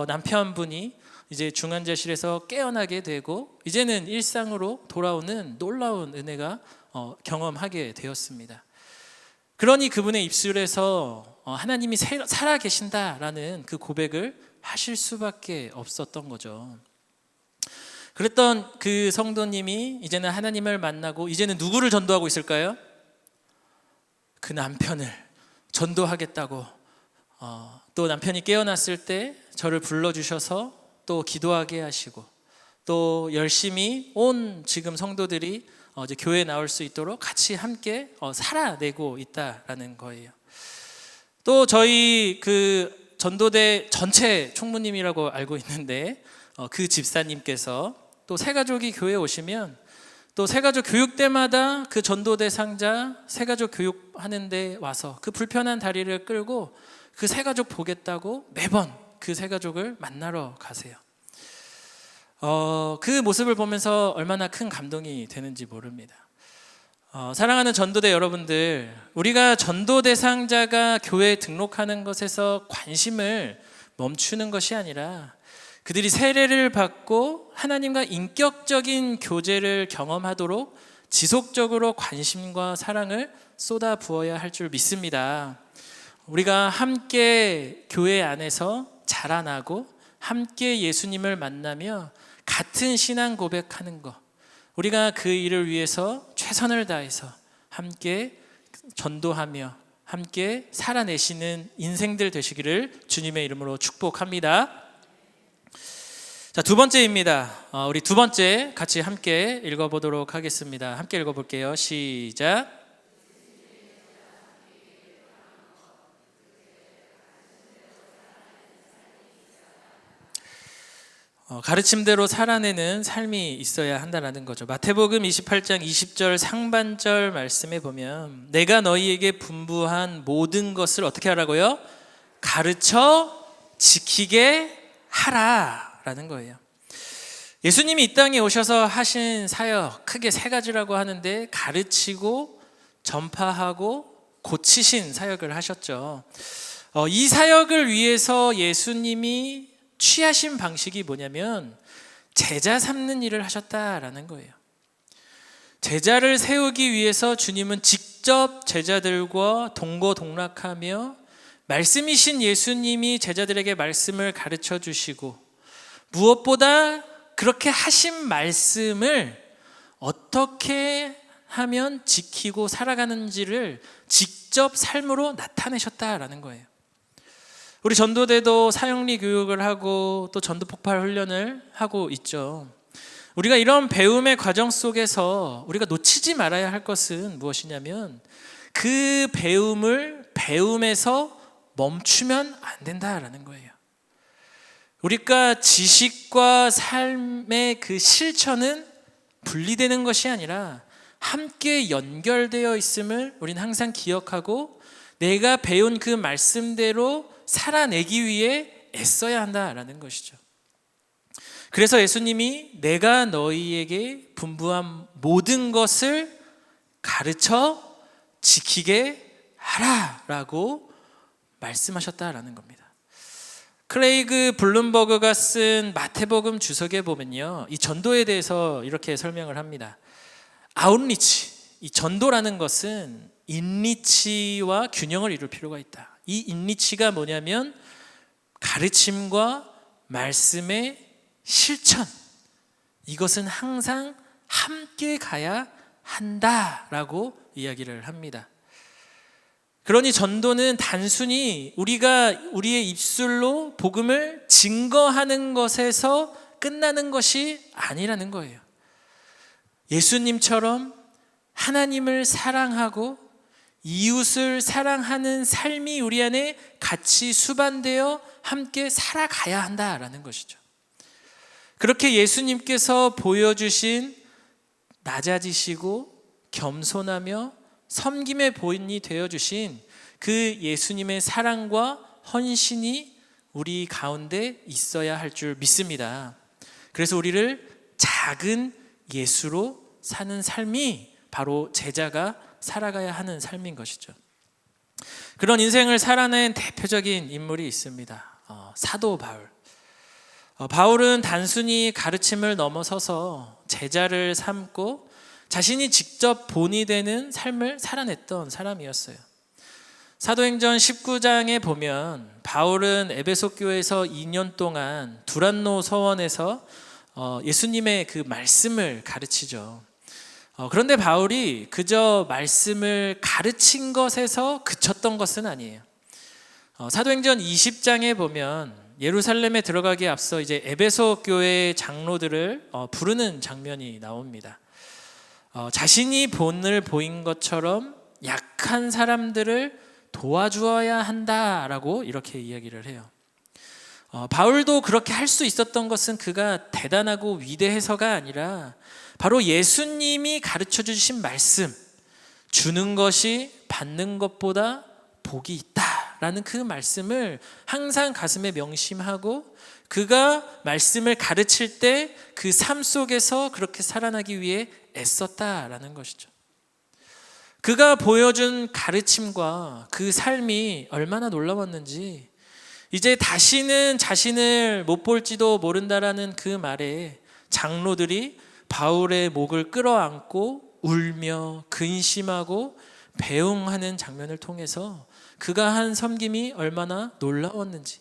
남편분이 이제 중환자실에서 깨어나게 되고 이제는 일상으로 돌아오는 놀라운 은혜가 경험하게 되었습니다. 그러니 그분의 입술에서 하나님이 살아 계신다라는 그 고백을 하실 수밖에 없었던 거죠. 그랬던 그 성도님이 이제는 하나님을 만나고 이제는 누구를 전도하고 있을까요? 그 남편을 전도하겠다고 또 남편이 깨어났을 때 저를 불러주셔서 또 기도하게 하시고 또 열심히 온 지금 성도들이 이제 교회에 나올 수 있도록 같이 함께 살아내고 있다라는 거예요. 또 저희 전도대 전체 총무님이라고 알고 있는데 그 집사님께서 또 새가족이 교회에 오시면 또 새가족 교육 때마다 그 전도대 상자 새가족 교육하는데 와서 그 불편한 다리를 끌고 그 새가족 보겠다고 매번 그 새가족을 만나러 가세요. 그 모습을 보면서 얼마나 큰 감동이 되는지 모릅니다. 사랑하는 전도대 여러분들, 우리가 전도 대상자가 교회에 등록하는 것에서 관심을 멈추는 것이 아니라 그들이 세례를 받고 하나님과 인격적인 교제를 경험하도록 지속적으로 관심과 사랑을 쏟아 부어야 할 줄 믿습니다. 우리가 함께 교회 안에서 자라나고 함께 예수님을 만나며 같은 신앙 고백하는 것, 우리가 그 일을 위해서 최선을 다해서 함께 전도하며 함께 살아내시는 인생들 되시기를 주님의 이름으로 축복합니다. 자, 두 번째입니다. 우리 두 번째 같이 함께 읽어보도록 하겠습니다. 함께 읽어볼게요. 시작. 가르침대로 살아내는 삶이 있어야 한다는 거죠. 마태복음 28장 20절 상반절 말씀에 보면 내가 너희에게 분부한 모든 것을 어떻게 하라고요? 가르쳐 지키게 하라라는 거예요. 예수님이 이 땅에 오셔서 하신 사역 크게 세 가지라고 하는데 가르치고 전파하고 고치신 사역을 하셨죠. 이 사역을 위해서 예수님이 취하신 방식이 뭐냐면 제자 삼는 일을 하셨다라는 거예요. 제자를 세우기 위해서 주님은 직접 제자들과 동고동락하며 말씀이신 예수님이 제자들에게 말씀을 가르쳐 주시고 무엇보다 그렇게 하신 말씀을 어떻게 하면 지키고 살아가는지를 직접 삶으로 나타내셨다라는 거예요. 우리 전도대도 사형리 교육을 하고 또 전도 폭발 훈련을 하고 있죠. 우리가 이런 배움의 과정 속에서 우리가 놓치지 말아야 할 것은 무엇이냐면 그 배움을 배움에서 멈추면 안 된다라는 거예요. 우리가 지식과 삶의 그 실천은 분리되는 것이 아니라 함께 연결되어 있음을 우리는 항상 기억하고 내가 배운 그 말씀대로 살아내기 위해 애써야 한다라는 것이죠. 그래서 예수님이 내가 너희에게 분부한 모든 것을 가르쳐 지키게 하라라고 말씀하셨다라는 겁니다. 크레이그 블룸버그가 쓴 마태복음 주석에 보면요, 이 전도에 대해서 이렇게 설명을 합니다. 아웃리치, 이 전도라는 것은 인리치와 균형을 이룰 필요가 있다. 이 인리치가 뭐냐면 가르침과 말씀의 실천, 이것은 항상 함께 가야 한다라고 이야기를 합니다. 그러니 전도는 단순히 우리가 우리의 입술로 복음을 증거하는 것에서 끝나는 것이 아니라는 거예요. 예수님처럼 하나님을 사랑하고 이웃을 사랑하는 삶이 우리 안에 같이 수반되어 함께 살아가야 한다라는 것이죠. 그렇게 예수님께서 보여주신 낮아지시고 겸손하며 섬김의 본이 되어주신 그 예수님의 사랑과 헌신이 우리 가운데 있어야 할 줄 믿습니다. 그래서 우리를 작은 예수로 사는 삶이 바로 제자가 살아가야 하는 삶인 것이죠. 그런 인생을 살아낸 대표적인 인물이 있습니다. 사도 바울. 바울은 단순히 가르침을 넘어서서 제자를 삼고 자신이 직접 본이 되는 삶을 살아냈던 사람이었어요. 사도행전 19장에 보면 바울은 에베소 교회에서 2년 동안 두란노 서원에서 예수님의 그 말씀을 가르치죠. 그런데 바울이 그저 말씀을 가르친 것에서 그쳤던 것은 아니에요. 사도행전 20장에 보면 예루살렘에 들어가기에 앞서 이제 에베소 교회 장로들을 부르는 장면이 나옵니다. 자신이 본을 보인 것처럼 약한 사람들을 도와주어야 한다라고 이렇게 이야기를 해요. 바울도 그렇게 할 수 있었던 것은 그가 대단하고 위대해서가 아니라 바로 예수님이 가르쳐 주신 말씀, 주는 것이 받는 것보다 복이 있다라는 그 말씀을 항상 가슴에 명심하고 그가 말씀을 가르칠 때 그 삶 속에서 그렇게 살아나기 위해 애썼다라는 것이죠. 그가 보여준 가르침과 그 삶이 얼마나 놀라웠는지 이제 다시는 자신을 못 볼지도 모른다라는 그 말에 장로들이 바울의 목을 끌어안고 울며 근심하고 배웅하는 장면을 통해서 그가 한 섬김이 얼마나 놀라웠는지,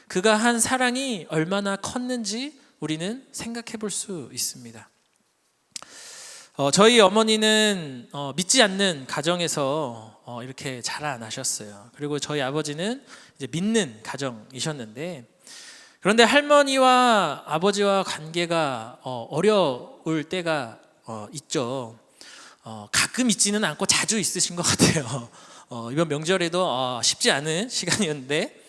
그가 한 사랑이 얼마나 컸는지 우리는 생각해 볼 수 있습니다. 저희 어머니는 믿지 않는 가정에서 이렇게 자라나셨어요. 그리고 저희 아버지는 이제 믿는 가정이셨는데, 그런데 할머니와 아버지와 관계가 어려울 때가 있죠. 가끔 있지는 않고 자주 있으신 것 같아요. 이번 명절에도 쉽지 않은 시간이었는데,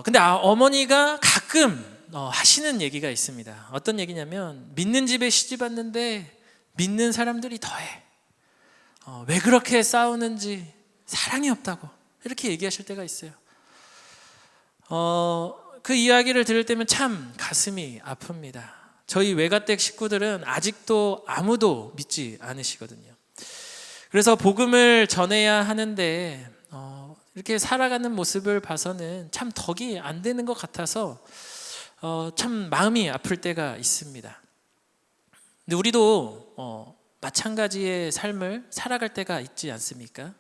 근데 어머니가 가끔 하시는 얘기가 있습니다. 어떤 얘기냐면, 믿는 집에 시집 왔는데 믿는 사람들이 더해. 왜 그렇게 싸우는지 사랑이 없다고 이렇게 얘기하실 때가 있어요. 그 이야기를 들을 때면 참 가슴이 아픕니다. 저희 외가댁 식구들은 아직도 아무도 믿지 않으시거든요. 그래서 복음을 전해야 하는데 이렇게 살아가는 모습을 봐서는 참 덕이 안 되는 것 같아서 참 마음이 아플 때가 있습니다. 근데 우리도 마찬가지의 삶을 살아갈 때가 있지 않습니까?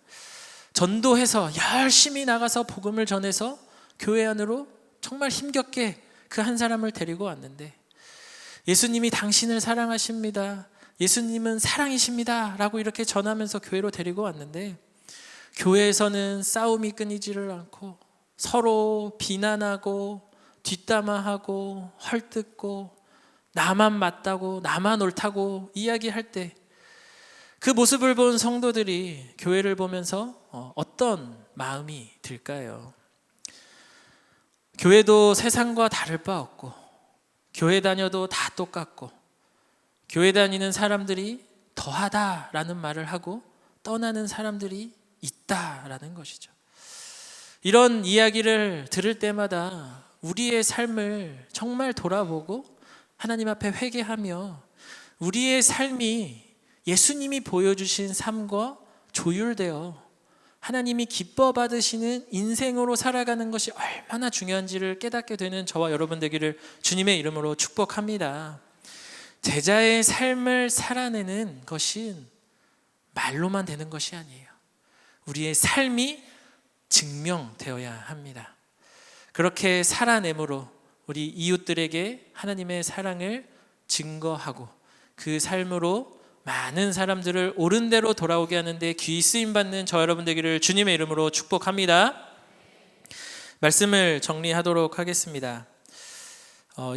전도해서 열심히 나가서 복음을 전해서 교회 안으로 정말 힘겹게 그 한 사람을 데리고 왔는데, 예수님이 당신을 사랑하십니다, 예수님은 사랑이십니다 라고 이렇게 전하면서 교회로 데리고 왔는데, 교회에서는 싸움이 끊이지를 않고 서로 비난하고 뒷담화하고 헐뜯고 나만 맞다고 나만 옳다고 이야기할 때, 그 모습을 본 성도들이 교회를 보면서 어떤 마음이 들까요? 교회도 세상과 다를 바 없고, 교회 다녀도 다 똑같고, 교회 다니는 사람들이 더하다라는 말을 하고 떠나는 사람들이 있다라는 것이죠. 이런 이야기를 들을 때마다 우리의 삶을 정말 돌아보고 하나님 앞에 회개하며 우리의 삶이 예수님이 보여주신 삶과 조율되어 하나님이 기뻐 받으시는 인생으로 살아가는 것이 얼마나 중요한지를 깨닫게 되는 저와 여러분 되기를 주님의 이름으로 축복합니다. 제자의 삶을 살아내는 것은 말로만 되는 것이 아니에요. 우리의 삶이 증명되어야 합니다. 그렇게 살아내므로 우리 이웃들에게 하나님의 사랑을 증거하고 그 삶으로 많은 사람들을 옳은 대로 돌아오게 하는데 귀 쓰임 받는 저 여러분 되기를 주님의 이름으로 축복합니다. 말씀을 정리하도록 하겠습니다.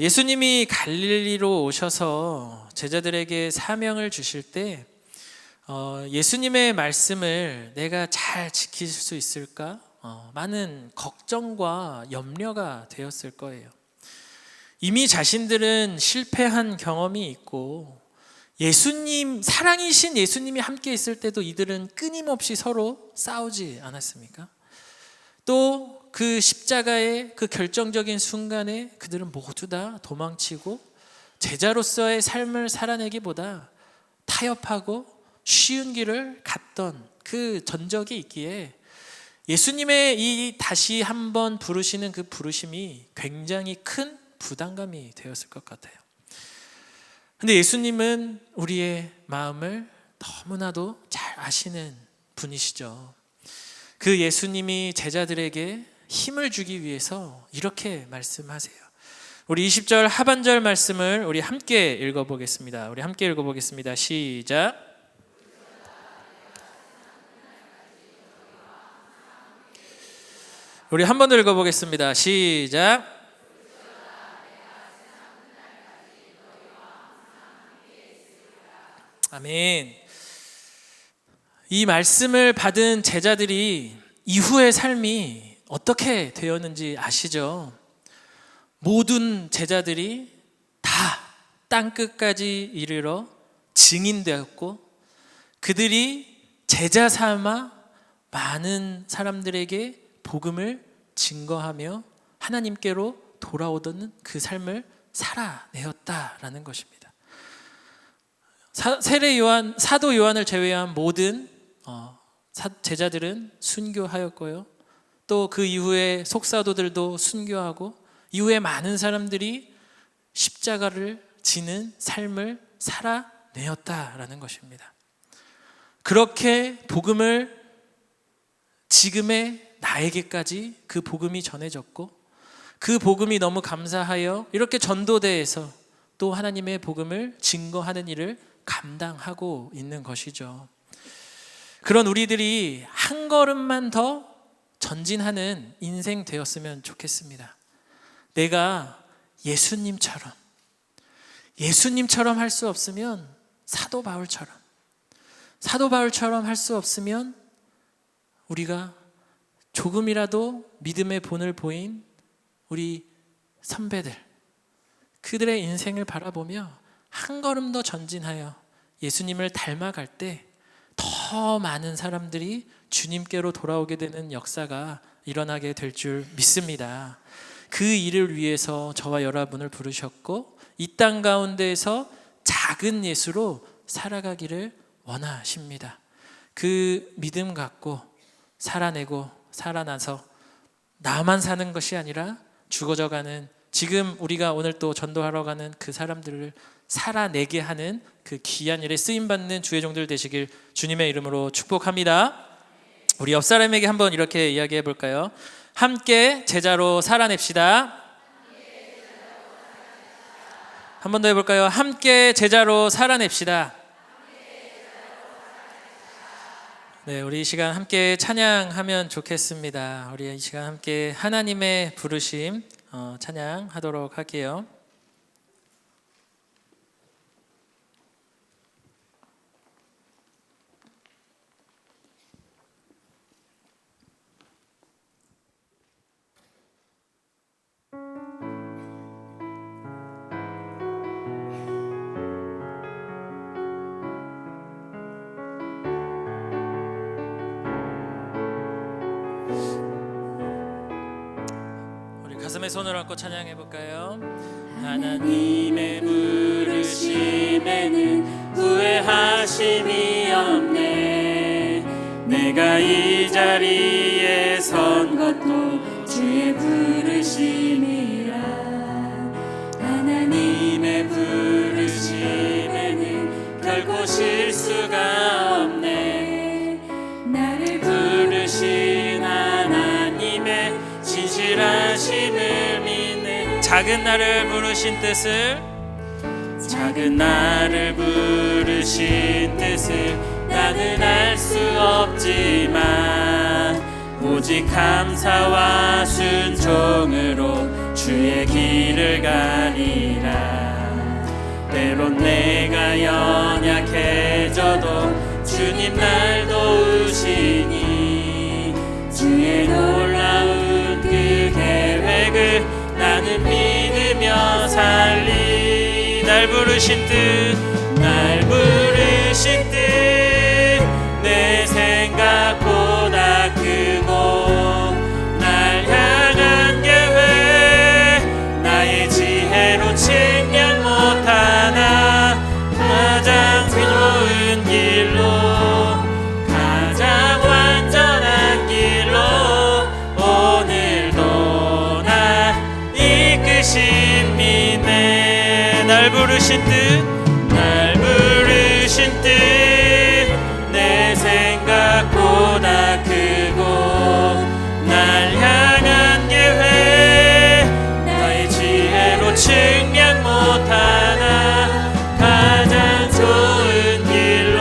예수님이 갈릴리로 오셔서 제자들에게 사명을 주실 때 예수님의 말씀을 내가 잘 지킬 수 있을까? 많은 걱정과 염려가 되었을 거예요. 이미 자신들은 실패한 경험이 있고, 예수님, 사랑이신 예수님이 함께 있을 때도 이들은 끊임없이 서로 싸우지 않았습니까? 또 그 십자가의 그 결정적인 순간에 그들은 모두 다 도망치고 제자로서의 삶을 살아내기보다 타협하고 쉬운 길을 갔던 그 전적이 있기에 예수님의 이 다시 한번 부르시는 그 부르심이 굉장히 큰 부담감이 되었을 것 같아요. 근데 예수님은 우리의 마음을 너무나도 잘 아시는 분이시죠. 그 예수님이 제자들에게 힘을 주기 위해서 이렇게 말씀하세요. 우리 20절 하반절 말씀을 우리 함께 읽어보겠습니다. 우리 함께 읽어보겠습니다. 시작. 우리 한 번 더 읽어보겠습니다. 시작. 아멘. 이 말씀을 받은 제자들이 이후의 삶이 어떻게 되었는지 아시죠? 모든 제자들이 다 땅끝까지 이르러 증인되었고 그들이 제자 삼아 많은 사람들에게 복음을 증거하며 하나님께로 돌아오던 그 삶을 살아내었다라는 것입니다. 사도 요한을 제외한 모든 제자들은 순교하였고요. 또 그 이후에 속사도들도 순교하고 이후에 많은 사람들이 십자가를 지는 삶을 살아내었다라는 것입니다. 그렇게 복음을 지금의 나에게까지 그 복음이 전해졌고 그 복음이 너무 감사하여 이렇게 전도대에서 또 하나님의 복음을 증거하는 일을 감당하고 있는 것이죠. 그런 우리들이 한 걸음만 더 전진하는 인생 되었으면 좋겠습니다. 내가 예수님처럼 할 수 없으면 사도 바울처럼 할 수 없으면 우리가 조금이라도 믿음의 본을 보인 우리 선배들, 그들의 인생을 바라보며 한 걸음 더 전진하여 예수님을 닮아갈 때 더 많은 사람들이 주님께로 돌아오게 되는 역사가 일어나게 될 줄 믿습니다. 그 일을 위해서 저와 여러분을 부르셨고 이 땅 가운데에서 작은 예수로 살아가기를 원하십니다. 그 믿음 갖고 살아내고 살아나서 나만 사는 것이 아니라 죽어져가는 지금 우리가 오늘 또 전도하러 가는 그 사람들을 살아내게 하는 그 귀한 일에 쓰임받는 주의 종들 되시길 주님의 이름으로 축복합니다. 우리 옆 사람에게 한번 이렇게 이야기해 볼까요? 함께 제자로 살아냅시다. 한 번 더 해볼까요? 함께 제자로 살아냅시다. 네, 우리 이 시간 함께 찬양하면 좋겠습니다. 우리 이 시간 함께 하나님의 부르심 찬양하도록 할게요. 가슴에 손을 얹고 찬양해 볼까요? 하나님의 부르심에는 후회하심이 없네. 내가 이 자리에 선 것도 주의 부르심이라. 하나님의 부르심에는 결코 실수가 없네. 나를 부르신 하나님의 진실하심을 믿네. 작은 나를 부르신 뜻을 나는 알 수 없지만 오직 감사와 순종으로 주의 길을 가리라. 때론 내가 연약해져도 주님 날 도우시니 주의 놀라운 그 계획을 나는 믿으며 살리. 날 부르신 뜻 내 생각보다 크고 날 향한 계획 나의 지혜로 측량 못하나 가장 좋은 길로 가장 완전한 길로 오늘도 날 이끄신 믿네. 날 부르신 뜻 내 생각보다 크고 날 향한 계획 나의 지혜로 측량 못하나 가장 좋은 길로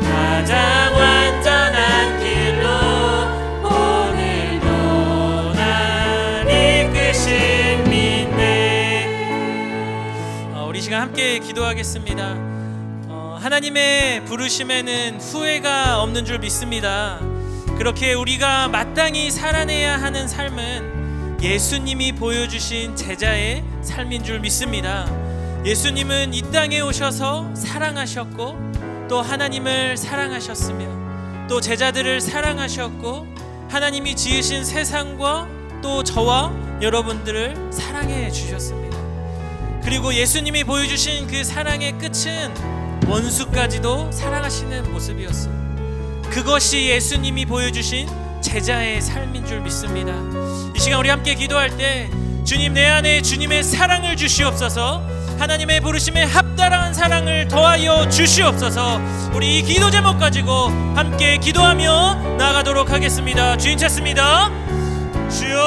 가장 완전한 길로 오늘도 날 이끄신 믿네. 우리 시간 함께 기도하겠습니다. 하나님의 부르심에는 후회가 없는 줄 믿습니다. 그렇게 우리가 마땅히 살아내야 하는 삶은 예수님이 보여주신 제자의 삶인 줄 믿습니다. 예수님은 이 땅에 오셔서 사랑하셨고 또 하나님을 사랑하셨으며 또 제자들을 사랑하셨고 하나님이 지으신 세상과 또 저와 여러분들을 사랑해 주셨습니다. 그리고 예수님이 보여주신 그 사랑의 끝은 원수까지도 사랑하시는 모습이었어요. 그것이 예수님이 보여주신 제자의 삶인 줄 믿습니다. 이 시간 우리 함께 기도할 때 주님, 내 안에 주님의 사랑을 주시옵소서. 하나님의 부르심에 합당한 사랑을 더하여 주시옵소서. 우리 이 기도 제목 가지고 함께 기도하며 나아가도록 하겠습니다. 주인 찾습니다. 주여,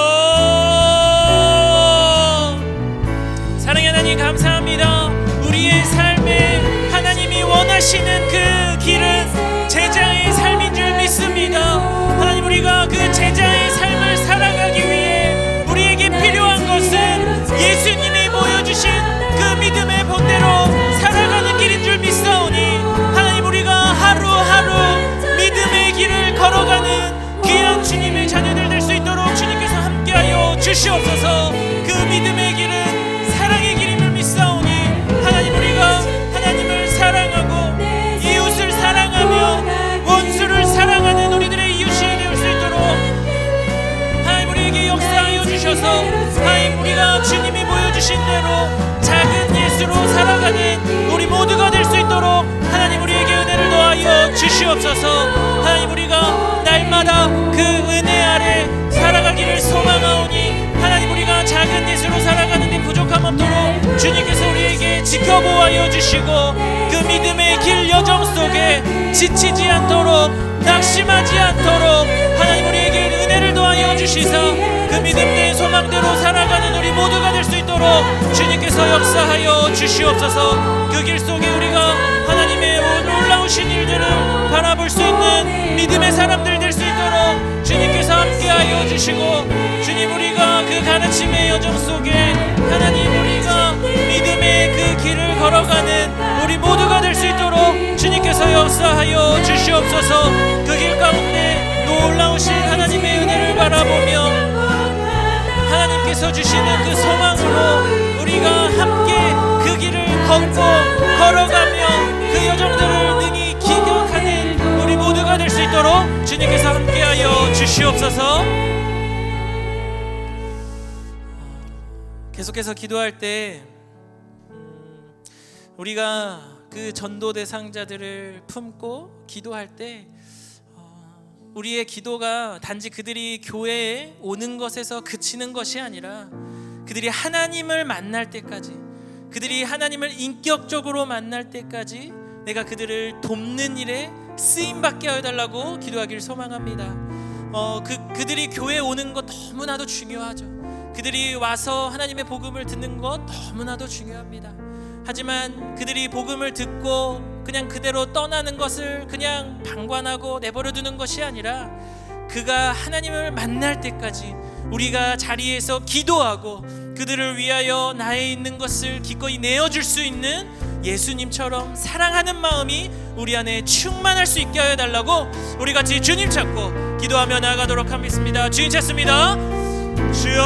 사랑의 하나님 감사합니다. 우리의 삶에 하나님이 원하시는 그 길은 제자의 삶인 줄 믿습니다. 하나님, 우리가 그 제자의 삶을 살아가기 위해 우리에게 필요한 것은 예수님이 보여주신 그 믿음의 본대로 살아가는 길인 줄 믿사오니 하나님, 우리가 하루하루 믿음의 길을 걸어가는 귀한 주님의 자녀들 될 수 있도록 주님께서 함께하여 주시옵소서. 그 믿음의 길은 사랑의 길임을 믿사오니 하나님, 우리가 하나님을 사랑하고 이웃을 사랑하며 원수를 사랑하는 우리들의 이웃이 될 수 있도록 하나님, 우리에게 역사하여 주셔서 하나님, 우리가 주님이 보여주신 대로 작은 예수로 살아가는 우리 모두가 될 수 있도록 하나님, 우리에게 은혜를 더하여 주시옵소서. 하나님, 우리가 날마다 그 은혜 아래 살아가기를 소망하오니 하나님, 우리가 작은 예수로 살아가는 데 부족함 없도록 주님께서 우리에게 지켜보아여 주시고 그 믿음의 길 여정 속에 지치지 않도록 낙심하지 않도록 하나님, 우리에게 은혜를 더하여 주시사 그 믿음의 소망대로 살아가는 우리 모두가 될 수 있도록 주님께서 역사하여 주시옵소서. 그 길 속에 우리가 하나님의 놀라우신 일들을 바라볼 수 있는 믿음의 사람들 될 수 있도록 주님께서 함께하여 주시고 주님, 우리가 그 가르침의 여정 속에 하나님, 우리가 믿음의 그 길을 걸어가는 우리 모두가 될 수 있도록 주님께서 역사하여 주시옵소서. 그 길 가운데 놀라우신 하나님의 은혜를 바라보며 하나님께서 주시는 그 소망으로 우리가 함께 그 길을 걷고 걸어가며 그 여정들을 능히 기억하는 우리 모두가 될 수 있도록 주님께서 함께하여 주시옵소서. 계속해서 기도할 때 우리가 그 전도 대상자들을 품고 기도할 때 우리의 기도가 단지 그들이 교회에 오는 것에서 그치는 것이 아니라 그들이 하나님을 만날 때까지, 그들이 하나님을 인격적으로 만날 때까지 내가 그들을 돕는 일에 쓰임받게 하여달라고 기도하기를 소망합니다. 그들이 교회에 오는 것 너무나도 중요하죠. 그들이 와서 하나님의 복음을 듣는 것 너무나도 중요합니다. 하지만 그들이 복음을 듣고 그냥 그대로 떠나는 것을 그냥 방관하고 내버려 두는 것이 아니라 그가 하나님을 만날 때까지 우리가 자리에서 기도하고 그들을 위하여 나에 있는 것을 기꺼이 내어줄 수 있는 예수님처럼 사랑하는 마음이 우리 안에 충만할 수 있게 하여 달라고 우리 같이 주님 찾고 기도하며 나아가도록 하겠습니다. 주님 찾습니다. 주여,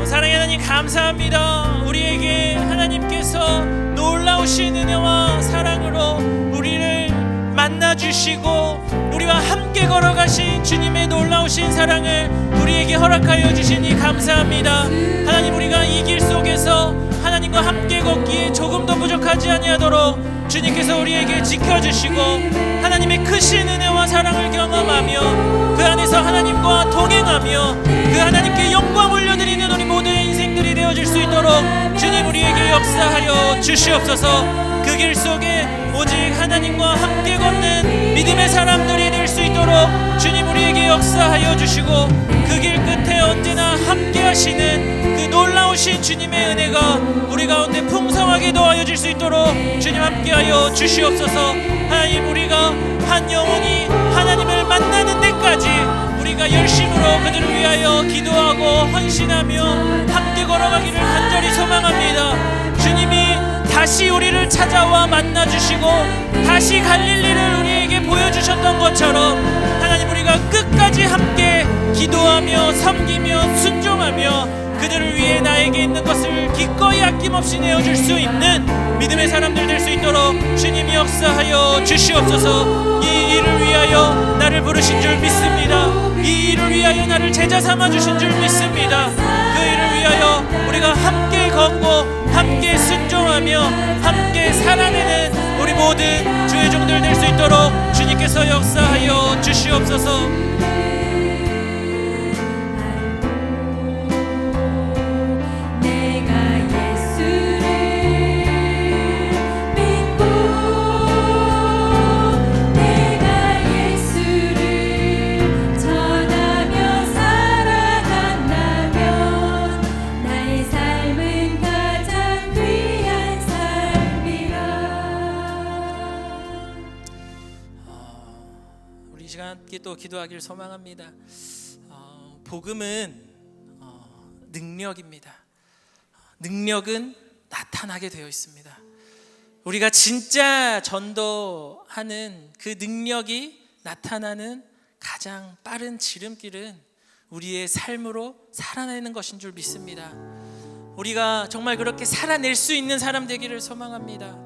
사랑의 하나님 감사합니다. 우리에게 하나님께서 놀라우신 은혜와 사랑으로 우리를 만나주시고 우리와 함께 걸어가신 주님의 놀라우신 사랑을 우리에게 허락하여 주시니 감사합니다. 하나님, 우리가 이 길 속에서 하나님과 함께 걷기에 조금도 부족하지 아니하도록 주님께서 우리에게 지켜주시고 하나님의 크신 은혜와 사랑을 경험하며 그 안에서 하나님과 동행하며 그 하나님께 영광 올려드리는 우리 모두의 인생들이 되어질 수 있도록 주님, 우리에게 역사하여 주시옵소서. 그 길 속에 오직 하나님과 함께 걷는 믿음의 사람들이 될 수 있도록 주님, 우리에게 역사하여 주시고 그 길 끝에 언제나 함께 하시는 그 놀라우신 주님의 은혜가 우리 가운데 풍성하게 더하여 줄 수 있도록 주님 함께하여 주시옵소서. 하나님, 우리가 한 영혼이 하나님을 만나는 데까지 우리가 열심으로 그들을 위하여 기도하고 헌신하며 함께 걸어가기를 간절히 소망합니다. 주님이 다시 우리를 찾아와 만나주시고 다시 갈릴리를 우리에게 보여주셨던 것처럼 하나님, 우리 우리가 끝까지 함께 기도하며 섬기며 순종하며 그들을 위해 나에게 있는 것을 기꺼이 아낌없이 내어줄 수 있는 믿음의 사람들 될 수 있도록 주님이 역사하여 주시옵소서. 이 일을 위하여 나를 부르신 줄 믿습니다. 이 일을 위하여 나를 제자 삼아 주신 줄 믿습니다. 그 일을 위하여 우리가 함께 걷고 함께 순종하며 함께 살아내는 우리 모든 주의 종들 될 수 있도록 주님께서 역사하여 주시옵소서. 함께 또 기도하기를 소망합니다. 복음은 능력입니다. 능력은 나타나게 되어 있습니다. 우리가 진짜 전도하는 그 능력이 나타나는 가장 빠른 지름길은 우리의 삶으로 살아내는 것인 줄 믿습니다. 우리가 정말 그렇게 살아낼 수 있는 사람 되기를 소망합니다.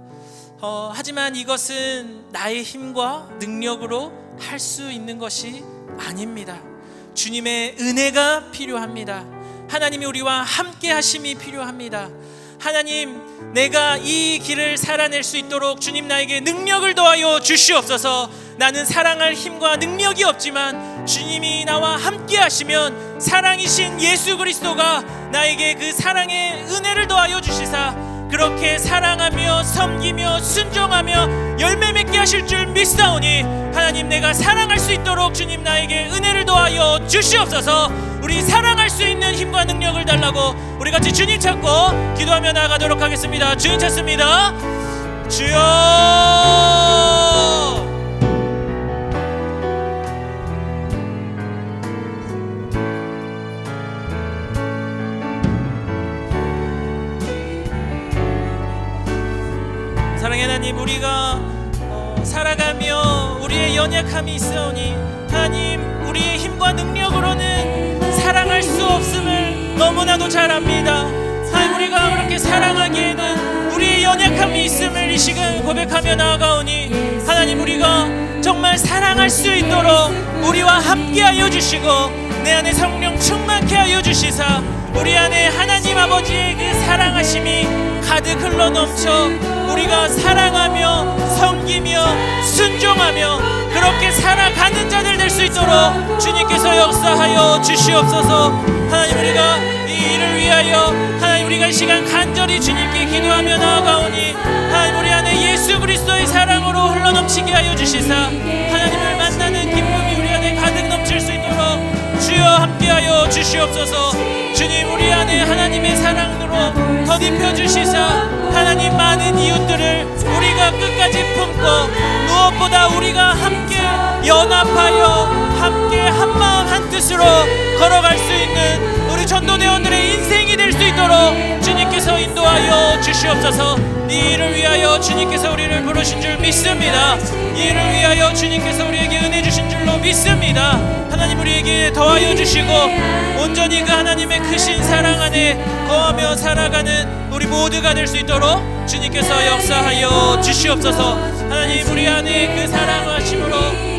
하지만 이것은 나의 힘과 능력으로 할 수 있는 것이 아닙니다. 주님의 은혜가 필요합니다. 하나님이 우리와 함께 하심이 필요합니다. 하나님, 내가 이 길을 살아낼 수 있도록 주님 나에게 능력을 더하여 주시옵소서. 나는 사랑할 힘과 능력이 없지만 주님이 나와 함께 하시면 사랑이신 예수 그리스도가 나에게 그 사랑의 은혜를 더하여 주시사 그렇게 사랑하며 섬기며 순종하며 열매 맺게 하실 줄 믿사오니 하나님, 내가 사랑할 수 있도록 주님 나에게 은혜를 더하여 주시옵소서. 우리 사랑할 수 있는 힘과 능력을 달라고 우리 같이 주님 찾고 기도하며 나아가도록 하겠습니다. 주님 찾습니다. 주여. 사랑의 하나님, 우리가 살아가며 우리의 연약함이 있으오니 하나님, 우리의 힘과 능력으로는 사랑할 수 없음을 너무나도 잘 압니다. 하나님, 우리가 그렇게 사랑하기에는 우리의 연약함이 있음을 이 시간 고백하며 나아가오니 하나님, 우리가 정말 사랑할 수 있도록 우리와 함께하여 주시고 내 안에 성령 충만케 하여 주시사 우리 안에 하나님 아버지의 그 사랑하심이 가득 흘러넘쳐 우리가 사랑하며 섬기며 순종하며 그렇게 살아가는 자들 될 수 있도록 주님께서 역사하여 주시옵소서. 하나님, 우리가 이 일을 위하여 하나님, 우리가 이 시간 간절히 주님께 기도하며 나아가오니 하나님, 우리 안에 예수 그리스도의 사랑으로 흘러넘치게 하여 주시사 하나님을 만나는 기쁨이 우리 안에 가득 넘칠 수 있도록 주여 함께하여 주시옵소서. 주님, 우리 안에 하나님의 사랑으로 덧입혀 주시사 하나님, 많은 이웃들을 우리가 끝까지 품고 무엇보다 우리가 함께 연합하여 함께 한마음 한뜻으로 걸어갈 수 있는 우리 전도대원들의 인생이 될 수 있도록 주님께서 인도하여 주시옵소서. 이 일을 위하여 주님께서 우리를 부르신 줄 믿습니다. 이 일을 위하여 주님께서 우리에게 은혜 주신 줄로 믿습니다. 하나님, 우리에게 더하여 주시고 온전히 그 하나님의 크신 사랑 안에 거하며 살아가는 우리 모두가 될 수 있도록 주님께서 역사하여 주시옵소서. 하나님, 우리 안에 그 사랑하심으로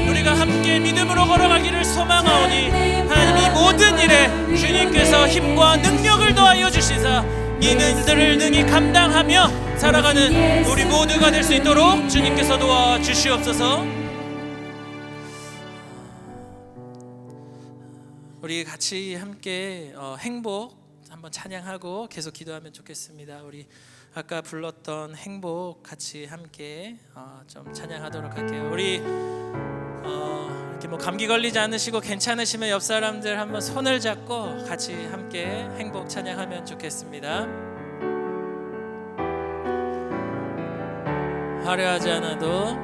우리가 함께 믿음으로 걸어가기를 소망하오니 하나님, 이 모든 일에 주님께서 힘과 능력을 더하여 주시사 이들을 능히 감당하며 살아가는 우리 모두가 될 수 있도록 주님께서 도와 주시옵소서. 우리 같이 함께 행복 한번 찬양하고 계속 기도하면 좋겠습니다. 우리 아까 불렀던 행복 같이 함께 좀 찬양하도록 할게요. 우리 이렇게 뭐 감기 걸리지 않으시고 괜찮으시면 옆 사람들 한번 손을 잡고 같이 함께 행복 찬양하면 좋겠습니다. 화려하지 않아도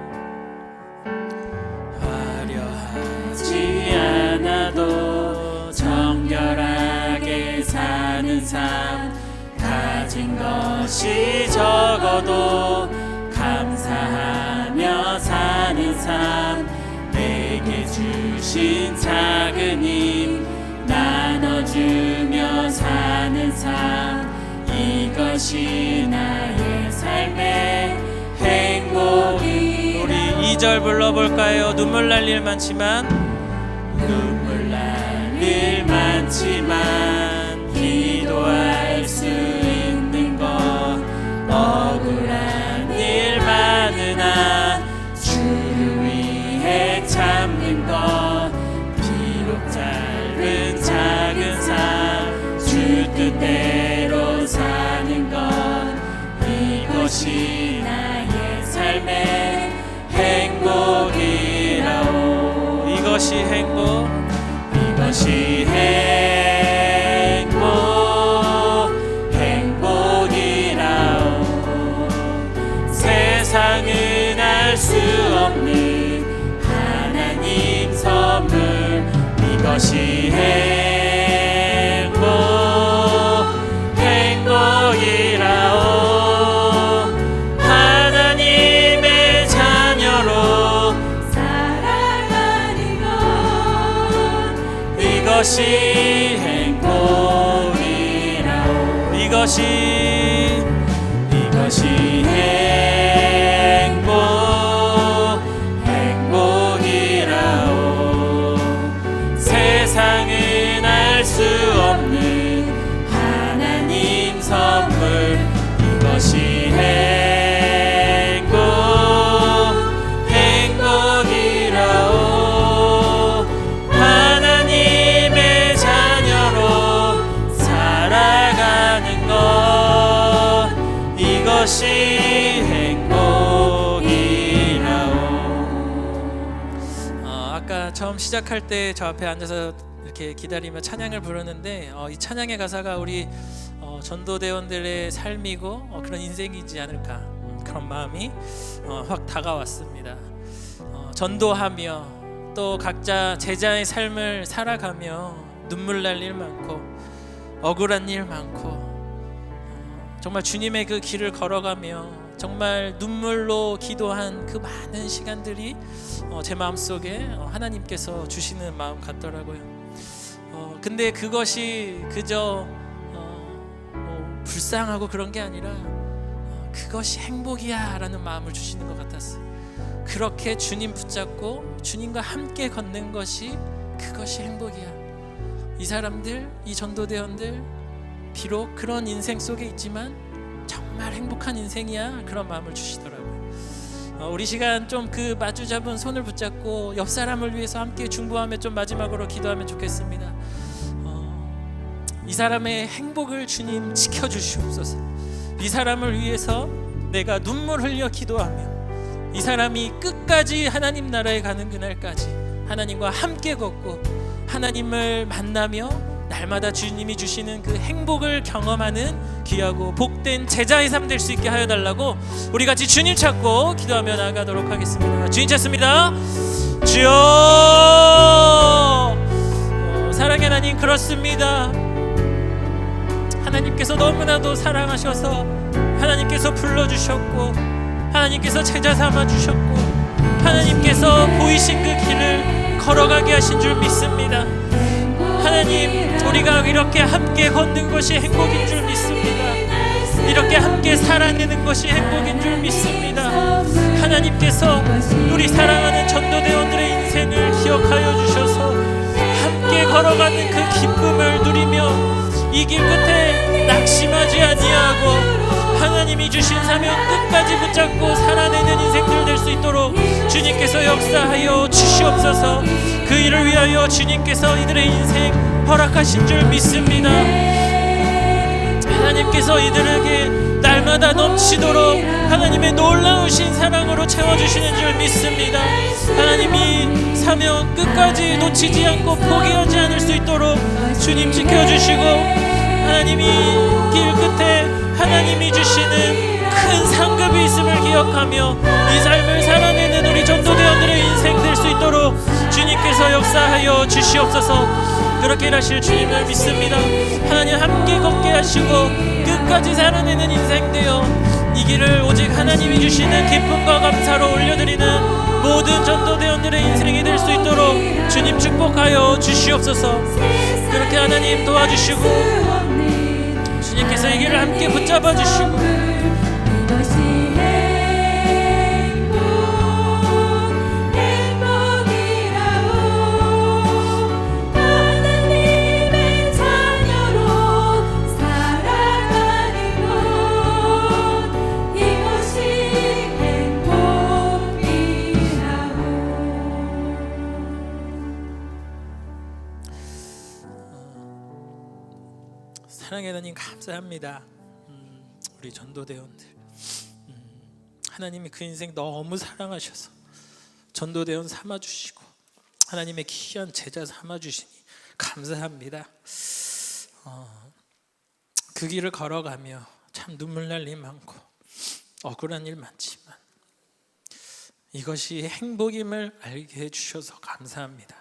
정결하게 사는 삶, 가진 것이 적어도 감사하며 사는 삶, 내게 주신 주신 작은 힘 나눠주며 사는 삶, 이것이 나의 삶의 행복이. 우리 2절 불러볼까요? 눈물 날 일 많지만, 눈물 날 일 많지만 기도할 수 있는 것, 억울한 일 많으나 주를 위해 참는 것, 비록 짧은 작은 삶 주 뜻대로 사는 것, 이것이 나의 삶의 행복이라오. 이것이 행복, 이것이 행복, 행복이라오. 세상은 알 수 없는 하나님 선물, 이것이 행복, 행복이라오. 하나님의 자녀로 살아가는 것, 이것이 행복이라오. 이것이 행복, 행복이라오. 세상은 알 수 없는 하나님 선물, 이것이 행복, 행복이라오. 하나님의 자녀로 살아가는 것, 이것이 행복이라오. 아까 처음 시작할 때 저 앞에 앉아서 이렇게 기다리며 찬양을 부르는데, 이 찬양의 가사가 우리 전도대원들의 삶이고 그런 인생이지 않을까, 그런 마음이 확 다가왔습니다. 전도하며 또 각자 제자의 삶을 살아가며 눈물 날 일 많고 억울한 일 많고, 정말 주님의 그 길을 걸어가며 정말 눈물로 기도한 그 많은 시간들이 제 마음속에 하나님께서 주시는 마음 같더라고요. 근데 그것이 그저 뭐 불쌍하고 그런 게 아니라 그것이 행복이야 라는 마음을 주시는 것 같았어요. 그렇게 주님 붙잡고 주님과 함께 걷는 것이, 그것이 행복이야. 이 사람들, 이 전도대원들 비록 그런 인생 속에 있지만 정말 행복한 인생이야, 그런 마음을 주시더라고요. 우리 시간 좀 그 마주 잡은 손을 붙잡고 옆 사람을 위해서 함께 중보하며 좀 마지막으로 기도하면 좋겠습니다. 이 사람의 행복을 주님 지켜주시옵소서. 이 사람을 위해서 내가 눈물 흘려 기도하며 이 사람이 끝까지 하나님 나라에 가는 그날까지 하나님과 함께 걷고 하나님을 만나며 날마다 주님이 주시는 그 행복을 경험하는 귀하고 복된 제자의 삶 될 수 있게 하여 달라고 우리 같이 주님 찾고 기도하며 나아가도록 하겠습니다. 주님 찾습니다. 주여, 사랑의 하나님, 그렇습니다. 하나님께서 너무나도 사랑하셔서 하나님께서 불러주셨고 하나님께서 제자 삼아주셨고 하나님께서 보이신 그 길을 걸어가게 하신 줄 믿습니다. 하나님, 우리가 이렇게 함께 걷는 것이 행복인 줄 믿습니다. 이렇게 함께 살아내는 것이 행복인 줄 믿습니다. 하나님께서 우리 사랑하는 전도대원들의 인생을 기억하여 주셔서 함께 걸어가는 그 기쁨을 누리며 이 길 끝에 낙심하지 아니하고 하나님이 주신 사명 끝까지 붙잡고 살아내는 인생들 될 수 있도록 주님께서 역사하여 주시옵소서. 그 일을 위하여 주님께서 이들의 인생 허락하신 줄 믿습니다. 하나님께서 이들에게 날마다 넘치도록 하나님의 놀라우신 사랑으로 채워주시는 줄 믿습니다. 하나님이 사명 끝까지 놓치지 않고 포기하지 않을 수 있도록 주님 지켜주시고 하나님이 길 끝에 하나님이 주시는 큰 상급이 있음을 기억하며 이 삶을 살아내는 우리 전도대원들의 인생 될 수 있도록 주님께서 역사하여 주시옵소서. 그렇게 일하실 주님을 믿습니다. 하나님 함께 걷게 하시고 끝까지 살아내는 인생 되어 이 길을 오직 하나님이 주시는 기쁨과 감사로 올려드리는 모든 전도대원들의 인생이 될 수 있도록 주님 축복하여 주시옵소서. 그렇게 하나님 도와주시고 주님께서 이 길을 함께 붙잡아 주시고 사랑의 하나님 감사합니다. 우리 전도대원들 하나님이 그 인생 너무 사랑하셔서 전도대원 삼아주시고 하나님의 귀한 제자 삼아주시니 감사합니다. 그 길을 걸어가며 참 눈물 날 일 많고 억울한 일 많지만 이것이 행복임을 알게 해주셔서 감사합니다.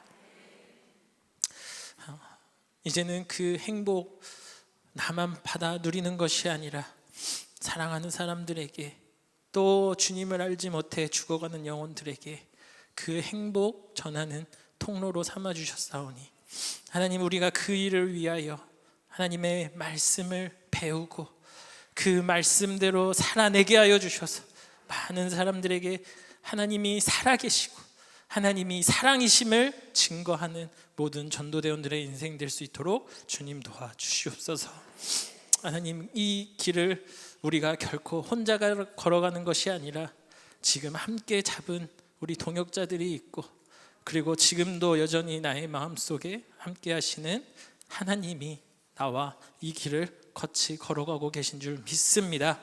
이제는 그 행복 나만 받아 누리는 것이 아니라 사랑하는 사람들에게 또 주님을 알지 못해 죽어가는 영혼들에게 그 행복 전하는 통로로 삼아주셨사오니 하나님, 우리가 그 일을 위하여 하나님의 말씀을 배우고 그 말씀대로 살아내게 하여 주셔서 많은 사람들에게 하나님이 살아계시고 하나님이 사랑이심을 증거하는 모든 전도대원들의 인생 될 수 있도록 주님 도와주시옵소서. 하나님, 이 길을 우리가 결코 혼자 걸어가는 것이 아니라 지금 함께 잡은 우리 동역자들이 있고 그리고 지금도 여전히 나의 마음속에 함께 하시는 하나님이 나와 이 길을 같이 걸어가고 계신 줄 믿습니다.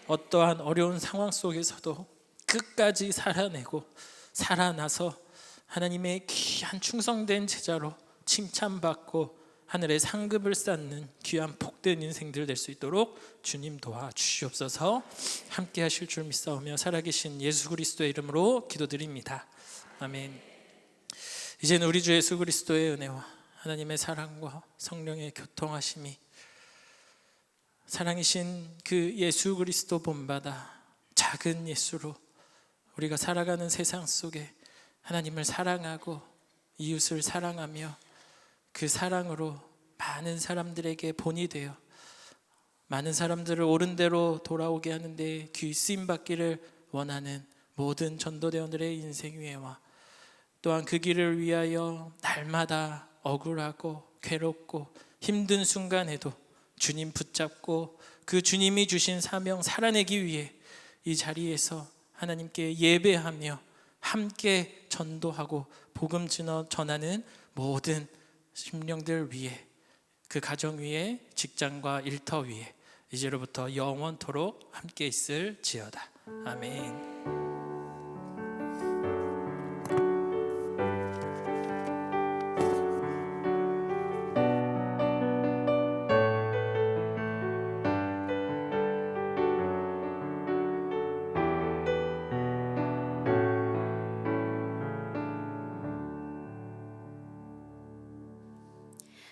어떠한 어려운 상황 속에서도 끝까지 살아내고 살아나서 하나님의 귀한 충성된 제자로 칭찬받고 하늘의 상급을 쌓는 귀한 복된 인생들 될 수 있도록 주님 도와주시옵소서. 함께 하실 줄 믿사오며 살아계신 예수 그리스도의 이름으로 기도드립니다. 아멘. 이제는 우리 주 예수 그리스도의 은혜와 하나님의 사랑과 성령의 교통하심이 사랑이신 그 예수 그리스도 본받아 작은 예수로 우리가 살아가는 세상 속에 하나님을 사랑하고 이웃을 사랑하며 그 사랑으로 많은 사람들에게 본이 되어 많은 사람들을 옳은 대로 돌아오게 하는데 귀 쓰임 받기를 원하는 모든 전도대원들의 인생 위에와 또한 그 길을 위하여 날마다 억울하고 괴롭고 힘든 순간에도 주님 붙잡고 그 주님이 주신 사명 살아내기 위해 이 자리에서 하나님께 예배하며 함께 전도하고 복음 전하는 모든 심령들 위에, 그 가정 위에, 직장과 일터 위에 이제로부터 영원토록 함께 있을지어다. 아멘.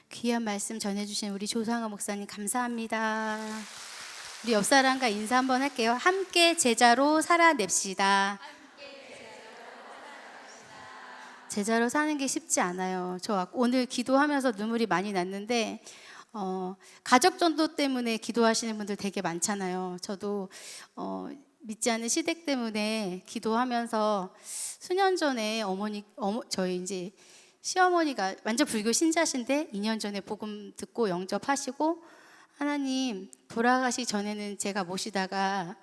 귀한 말씀 전해주신 우리 조상아 목사님 감사합니다. 우리 옆 사람과 인사 한번 할게요. 함께 제자로 살아냅시다. 제자로 사는 게 쉽지 않아요. 저 오늘 기도하면서 눈물이 많이 났는데 가족 전도 때문에 기도하시는 분들 되게 많잖아요. 저도 믿지 않는 시댁 때문에 기도하면서 수년 전에 저희 이제 시어머니가 완전 불교 신자신데 2년 전에 복음 듣고 영접하시고 하나님 돌아가시 전에는 제가 모시다가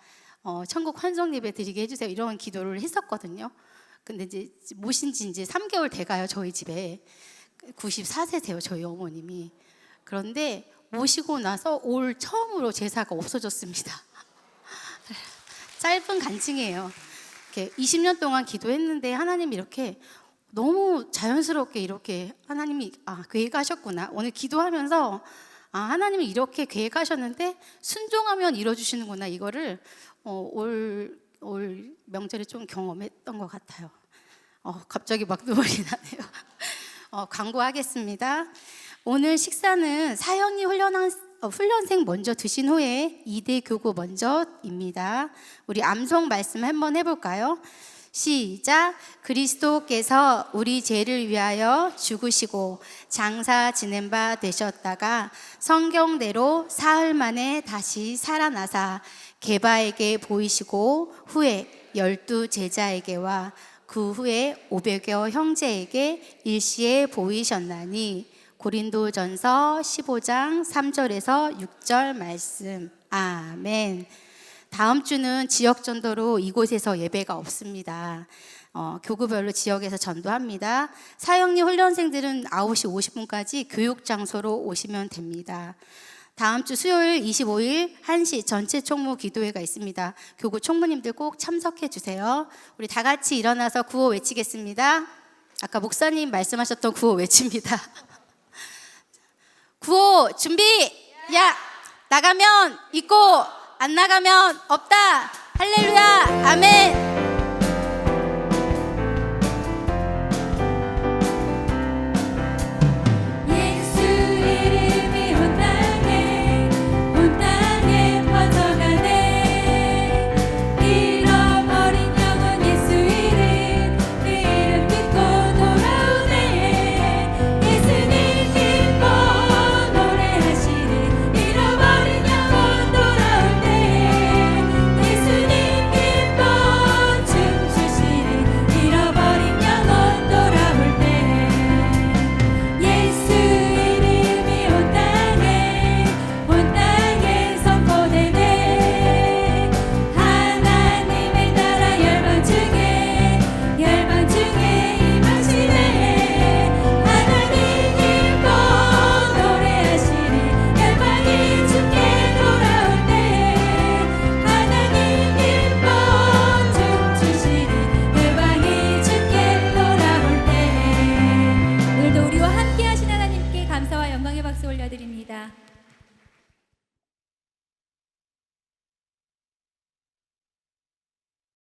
천국 환송 예배 드리게 해주세요 이런 기도를 했었거든요. 근데 이제 모신 지 이제 3개월 돼가요. 저희 집에 94세세요 저희 어머님이. 그런데 모시고 나서 올 처음으로 제사가 없어졌습니다. 짧은 간증이에요. 이렇게 20년 동안 기도했는데 하나님이 이렇게 너무 자연스럽게 이렇게 하나님이 계획하셨구나. 오늘 기도하면서 하나님이 이렇게 계획하셨는데 순종하면 이뤄주시는구나. 이거를 올 명절에 좀 경험했던 것 같아요. 갑자기 막 눈물이 나네요. 광고하겠습니다. 오늘 식사는 사형리 훈련생 먼저 드신 후에 2대 교구 먼저입니다. 우리 암송 말씀 한번 해볼까요? 시작. 그리스도께서 우리 죄를 위하여 죽으시고 장사 지낸 바 되셨다가 성경대로 사흘 만에 다시 살아나사 게바에게 보이시고 후에 12 제자에게와 그 후에 500여 형제에게 일시에 보이셨나니. 고린도전서 15장 3절에서 6절 말씀. 아멘. 다음 주는 지역 전도로 이곳에서 예배가 없습니다. 교구별로 지역에서 전도합니다. 사역리 훈련생들은 9시 50분까지 교육 장소로 오시면 됩니다. 다음 주 수요일 25일 1시 전체 총무 기도회가 있습니다. 교구 총무님들 꼭 참석해 주세요. 우리 다 같이 일어나서 구호 외치겠습니다. 아까 목사님 말씀하셨던 구호 외칩니다. 구호 준비! 야! 나가면 있고 안 나가면 없다. 할렐루야. 아멘.